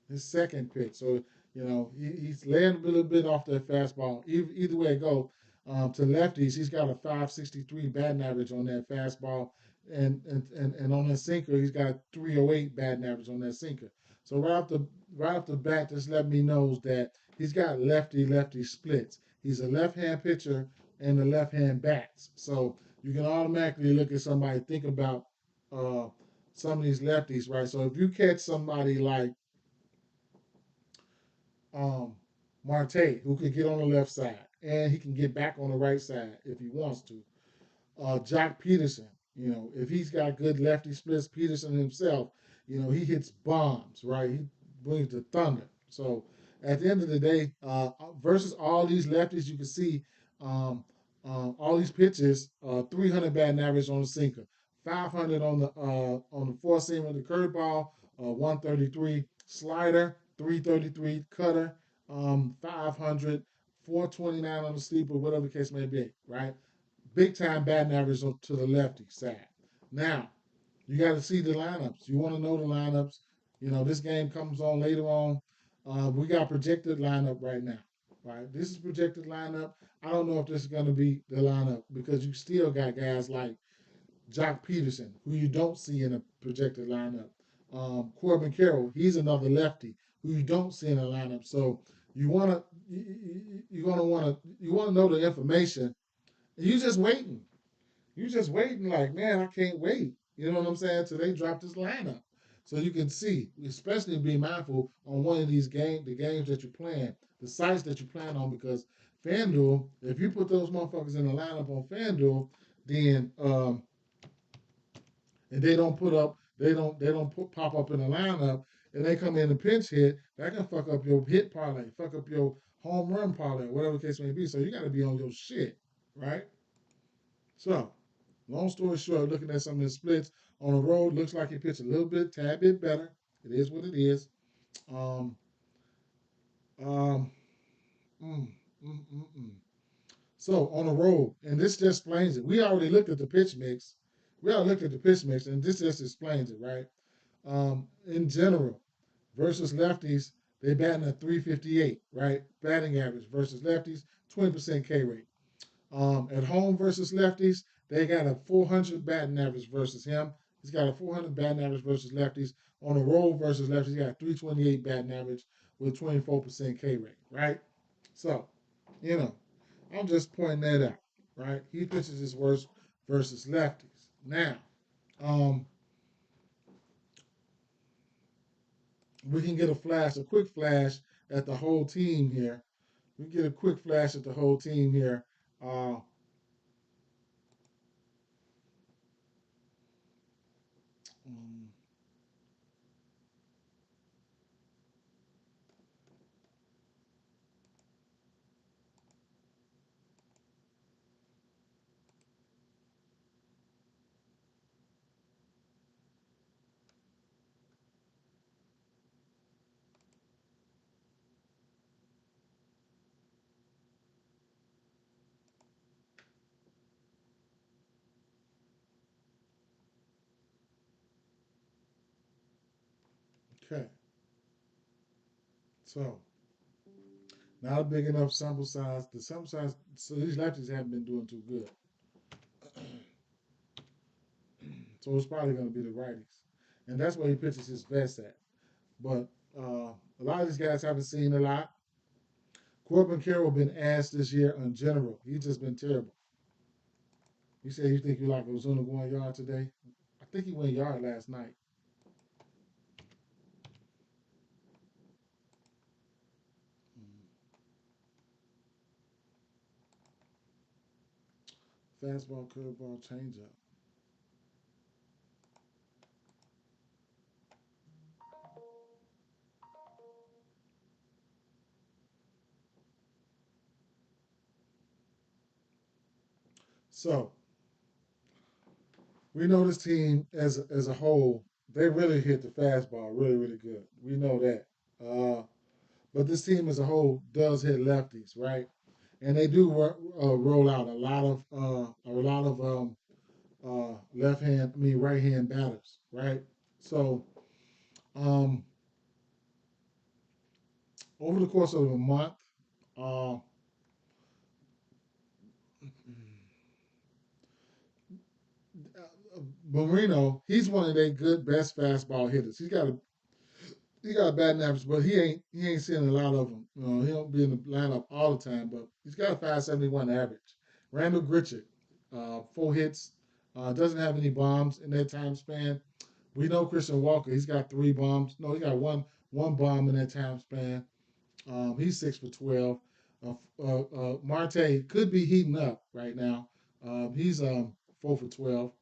his second pitch. So he's laying a little bit off that fastball. Either way it go, to lefties, he's got a 563 batting average on that fastball, and on that sinker, he's got a 308 batting average on that sinker. So right off the bat, this let me knows that he's got lefty lefty splits. He's a left hand pitcher and a left hand bats. So you can automatically look at somebody, think about uh, some of these lefties, right? So if you catch somebody like um, Marte, who can get on the left side and he can get back on the right side if he wants to, Jock Peterson, if he's got good lefty splits, Peterson himself, he hits bombs, right? He brings the thunder. So at the end of the day, versus all these lefties, you can see um, all these pitches, 300 batting average on the sinker, 500 on the four seamer, the curveball, 133 slider, 333 cutter, 500, 429 on the sleeper, whatever the case may be, right? Big time batting average to the lefty side. Now, you got to see the lineups. You want to know the lineups. This game comes on later on. We got projected lineup right now. Right, this is projected lineup. I don't know if this is going to be the lineup because you still got guys like Jock Peterson, who you don't see in a projected lineup. Corbin Carroll, he's another lefty who you don't see in a lineup. So you want to you want to know the information. And you just waiting. You just waiting like, man, I can't wait. You know what I'm saying? Till they drop this lineup. So you can see, especially be mindful on one of these the games that you're playing, the sites that you plan on, because FanDuel, if you put those motherfuckers in the lineup on FanDuel, then and they don't put up, pop up in the lineup, and they come in and pinch hit, that can fuck up your hit parlay, fuck up your home run parlay, whatever the case may be. So you got to be on your shit, right? So, long story short, looking at some of the splits on the road, looks like he pitched a little bit, tad bit better. It is what it is. Um, um, mm, mm, mm, mm. So on the road, and this just explains it. We already looked at the pitch mix. We already looked at the pitch mix, and this just explains it, right? In general, versus lefties, they batting at 358, right? Batting average versus lefties, 20% K rate. At home versus lefties, they got a 400 batting average versus him. He's got a 400 batting average versus lefties. On the road versus lefties, he got a 328 batting average with 24% K rate, right? So, you know, I'm just pointing that out, right? He pitches his worst versus lefties. Now, um, we can get a quick flash at the whole team here. We can get a quick flash at the whole team here. Uh, um, okay, so not a big enough sample size. The sample size, so these lefties haven't been doing too good. So it's probably going to be the righties, and that's where he pitches his best at. But a lot of these guys haven't seen a lot. Corbin Carroll been asked this year in general. He's just been terrible. You say you think you like Ozuna going yard today? I think he went yard last night. Fastball, curveball, changeup. So we know this team as a whole, they really hit the fastball really really good. We know that. But this team as a whole does hit lefties, right? And they do roll out a lot of left hand, I mean right hand batters, right? So um, over the course of a month, uh, Marino, he's one of their good best fastball hitters. He got a batting average, but he ain't seeing a lot of them. You know, he don't be in the lineup all the time, but he's got a 571 average. Randall Grichuk, 4 hits, doesn't have any bombs in that time span. We know Christian Walker, he's got 3 bombs. No, he got one bomb in that time span. He's 6 for 12. Marte could be heating up right now. He's 4 for 12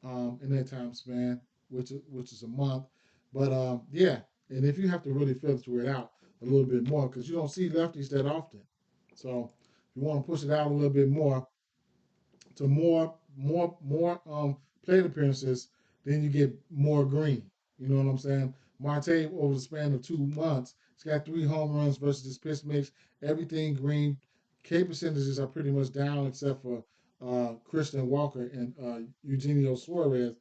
in that time span, which is a month. But yeah, and if you have to really filter it out a little bit more, because you don't see lefties that often, so if you want to push it out a little bit more to more plate appearances, then you get more green. You know what I'm saying? Marte over the span of 2 months, he's got 3 home runs versus his pitch mix, everything green. K percentages are pretty much down except for Christian Walker and Eugenio Suarez.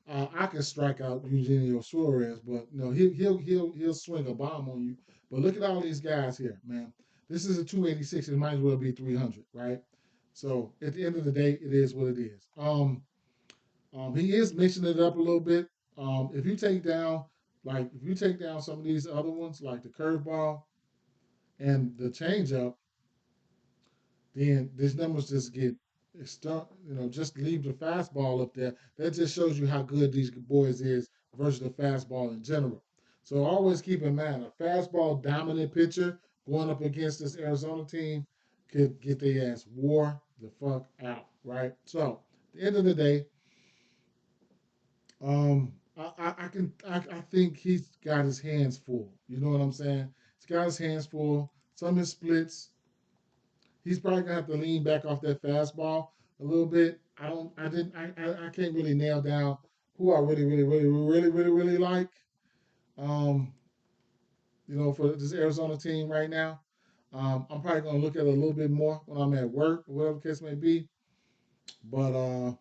I can strike out Eugenio Suarez, but he'll swing a bomb on you. But look at all these guys here, man. This is a 286. It might as well be 300, right? So at the end of the day, it is what it is. He is mixing it up a little bit. If you take down some of these other ones, like the curveball and the changeup, then these numbers just get start. Just leave the fastball up there. That just shows you how good these boys is versus the fastball in general. So always keep in mind a fastball dominant pitcher going up against this Arizona team could get their ass wore the fuck out, right? So at the end of the day, I think he's got his hands full. You know what I'm saying? He's got his hands full. Some of his splits, he's probably gonna have to lean back off that fastball a little bit. I can't really nail down who I really like. Um, for this Arizona team right now. I'm probably gonna look at it a little bit more when I'm at work or whatever the case may be. But let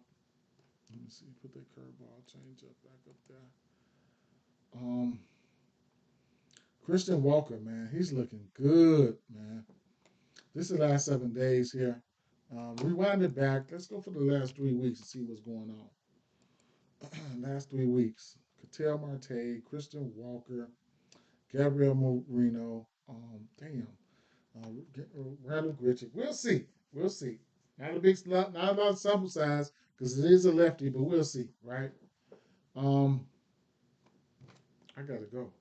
me see, put that curveball change up back up there. Um, Christian Walker, man, he's looking good, man. This is the last 7 days here. Rewind it back. Let's go for the last 3 weeks and see what's going on. Last 3 weeks. Cattell Marte, Christian Walker, Gabriel Moreno. Damn. Randall Grichuk. We'll see. We'll see. Not a big, not a lot of sample size because it is a lefty, but we'll see, right? Um, I gotta go.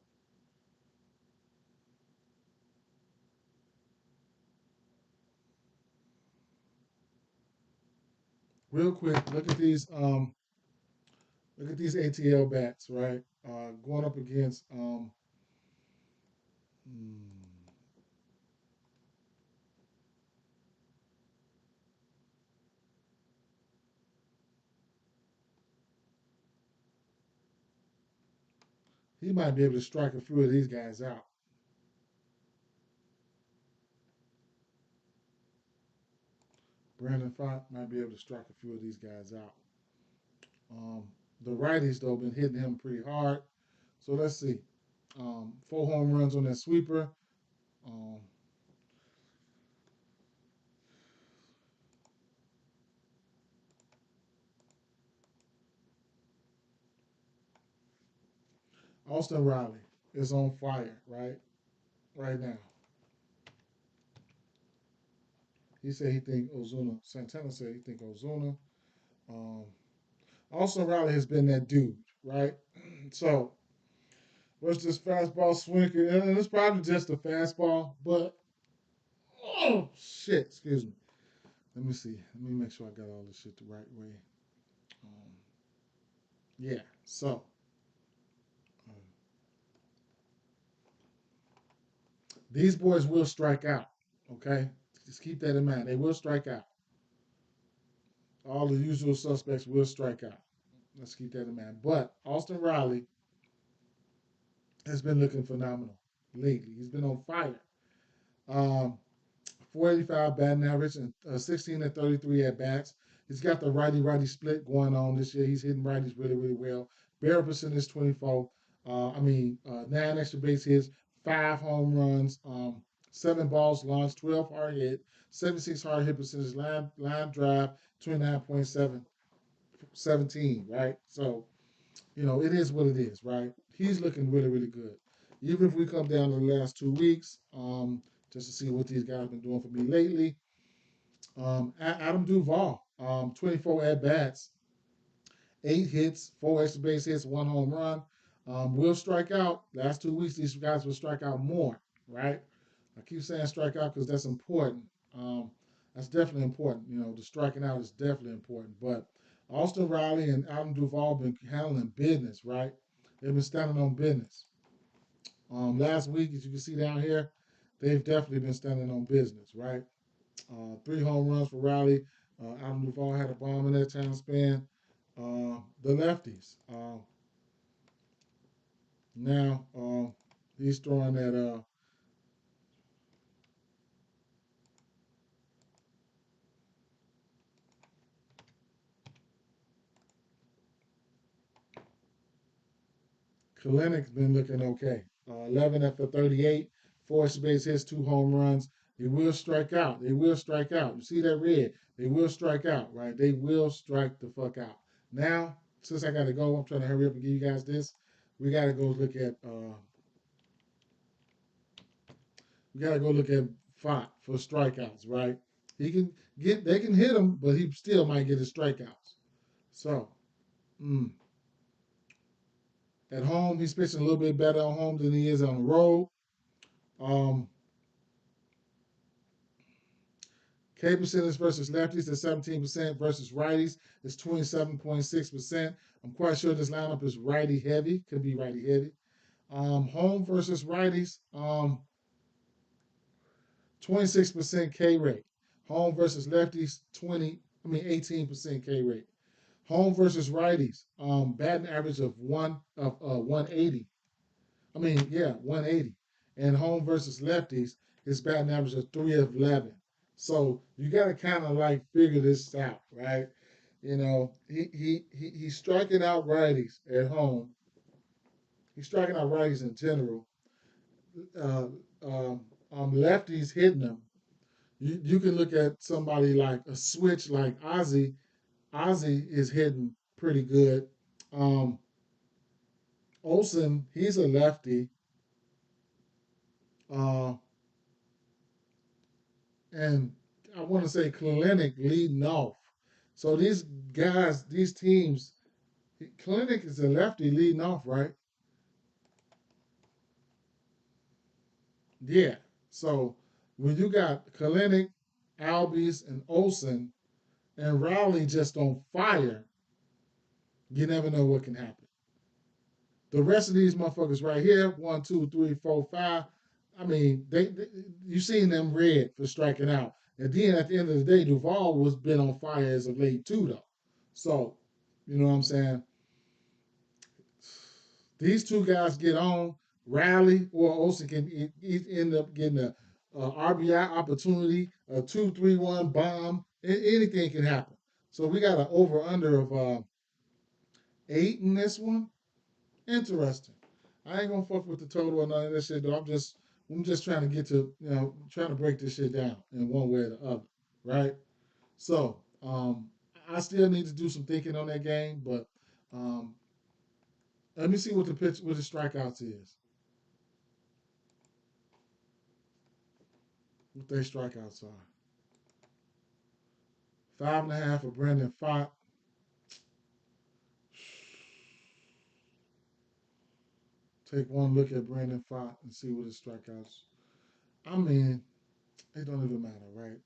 Real quick, look at these ATL bats, right? Going up against hmm, he might be able to strike a few of these guys out. Brandon Font might be able to strike a few of these guys out. Um, the righties though been hitting him pretty hard. So let's see. 4 home runs on that sweeper. Um, Austin Riley is on fire, right? Right now. He said he think Ozuna. Santana said he think Ozuna. Um, Austin Riley has been that dude, right? So what's this fastball swing? And it's probably just a fastball, but oh shit! Excuse me. Let me see. Let me make sure I got all this shit the right way. Um, yeah. So these boys will strike out. Okay, just keep that in mind. They will strike out. All the usual suspects will strike out. Let's keep that in mind. But Austin Riley has been looking phenomenal lately. He's been on fire. Um, 485 batting average and 16 and 33 at bats. He's got the righty split going on this year. He's hitting righties really well. Barrel percentage 24. 9 extra base hits, 5 home runs, 7 balls launched, 12 hard hit, 76 hard hit percentage, line drive 29.7, 17. Right. So it is what it is, right? He's looking really good. Even if we come down to the last 2 weeks, just to see what these guys have been doing for me lately. Adam Duvall, 24 at bats, 8 hits, 4 extra base hits, 1 home run. Will strike out. Last 2 weeks, these guys will strike out more, right? I keep saying strike out because that's important. Um, that's definitely important. The striking out is definitely important. But Austin Riley and Adam Duvall been handling business, right? They've been standing on business. Last week, as you can see down here, they've definitely been standing on business, right? 3 home runs for Riley. Adam Duvall had a bomb in that time span. The lefties. Now he's throwing at Kalinic's been looking okay. 11 after 38, 4 extra base hits, 2 home runs. They will strike out. They will strike out. You see that red? They will strike out, right? They will strike the fuck out. Now, since I got to go, I'm trying to hurry up and give you guys this. We got to go look at we got to go look at Font for strikeouts, right? He can they can hit him, but he still might get his strikeouts. So, mm, At home, he's pitching a little bit better at home than he is on the road. Um, K percentage versus lefties is 17% versus righties is 27.6%. I'm quite sure this lineup is righty heavy, could be righty heavy. Home versus righties, 26% K rate. Home versus lefties, 18% K rate. Home versus righties, batting average of 180. 180. And home versus lefties, his batting average of 3 of 11. So you got to kind of like figure this out, right? You know, he's striking out righties at home. He's striking out righties in general. Uh, Lefties hitting them. You can look at somebody like a switch like Ozzy. Ozzy is hitting pretty good. Um, Olsen, he's a lefty. Uh, and I want to say Clinic leading off. So these guys, these teams, Clinic is a lefty leading off, right? Yeah. So when you got Clinic, Albies, and Olsen, and Rowley just on fire, you never know what can happen. The rest of these motherfuckers right here, 1, 2, 3, 4, 5. I mean, they you seen them red for striking out. And then at the end of the day, Duval was been on fire as of late too, though. So, you know what I'm saying? These two guys get on, Riley or Olsen can end up getting a RBI opportunity, a 2-3-1 bomb. Anything can happen. So we got an over under of 8 in this one. Interesting. I ain't gonna fuck with the total or none of this shit though. I'm just trying to get to trying to break this shit down in one way or the other, right? So I still need to do some thinking on that game, but um, let me see what the strikeouts is. What their strikeouts are. 5.5 for Brandon Fott. Take one look at Brandon Fott and see what his strikeouts. I mean, it don't even matter, right?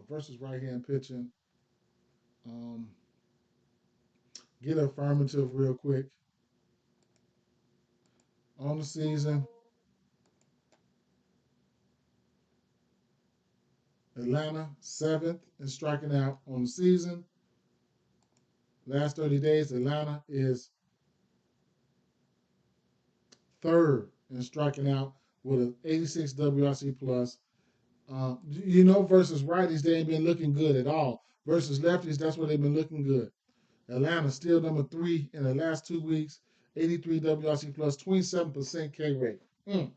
Versus right hand pitching. Um, get affirmative real quick. On the season, Atlanta, 7th in striking out on the season. Last 30 days, Atlanta is 3rd in striking out with an 86 WRC plus. Versus righties, they ain't been looking good at all. Versus lefties, that's where they've been looking good. Atlanta still number 3 in the last 2 weeks, 83 WRC plus, 27% K rate. Mm,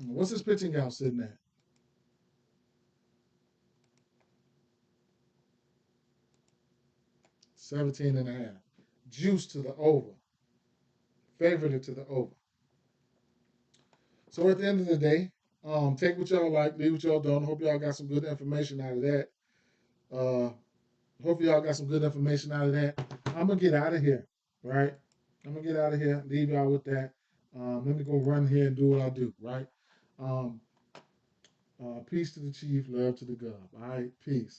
What's his pitching count sitting at? 17 and a half. Juice to the over. Favorite to the over. So at the end of the day, take what y'all like, leave what y'all don't. Hope y'all got some good information out of that. Uh, Hope y'all got some good information out of that. I'm gonna get out of here, right? I'm gonna get out of here. Leave y'all with that. Let me go run here and do what I do, right? Um, Peace to the chief, love to the gov. All right, peace.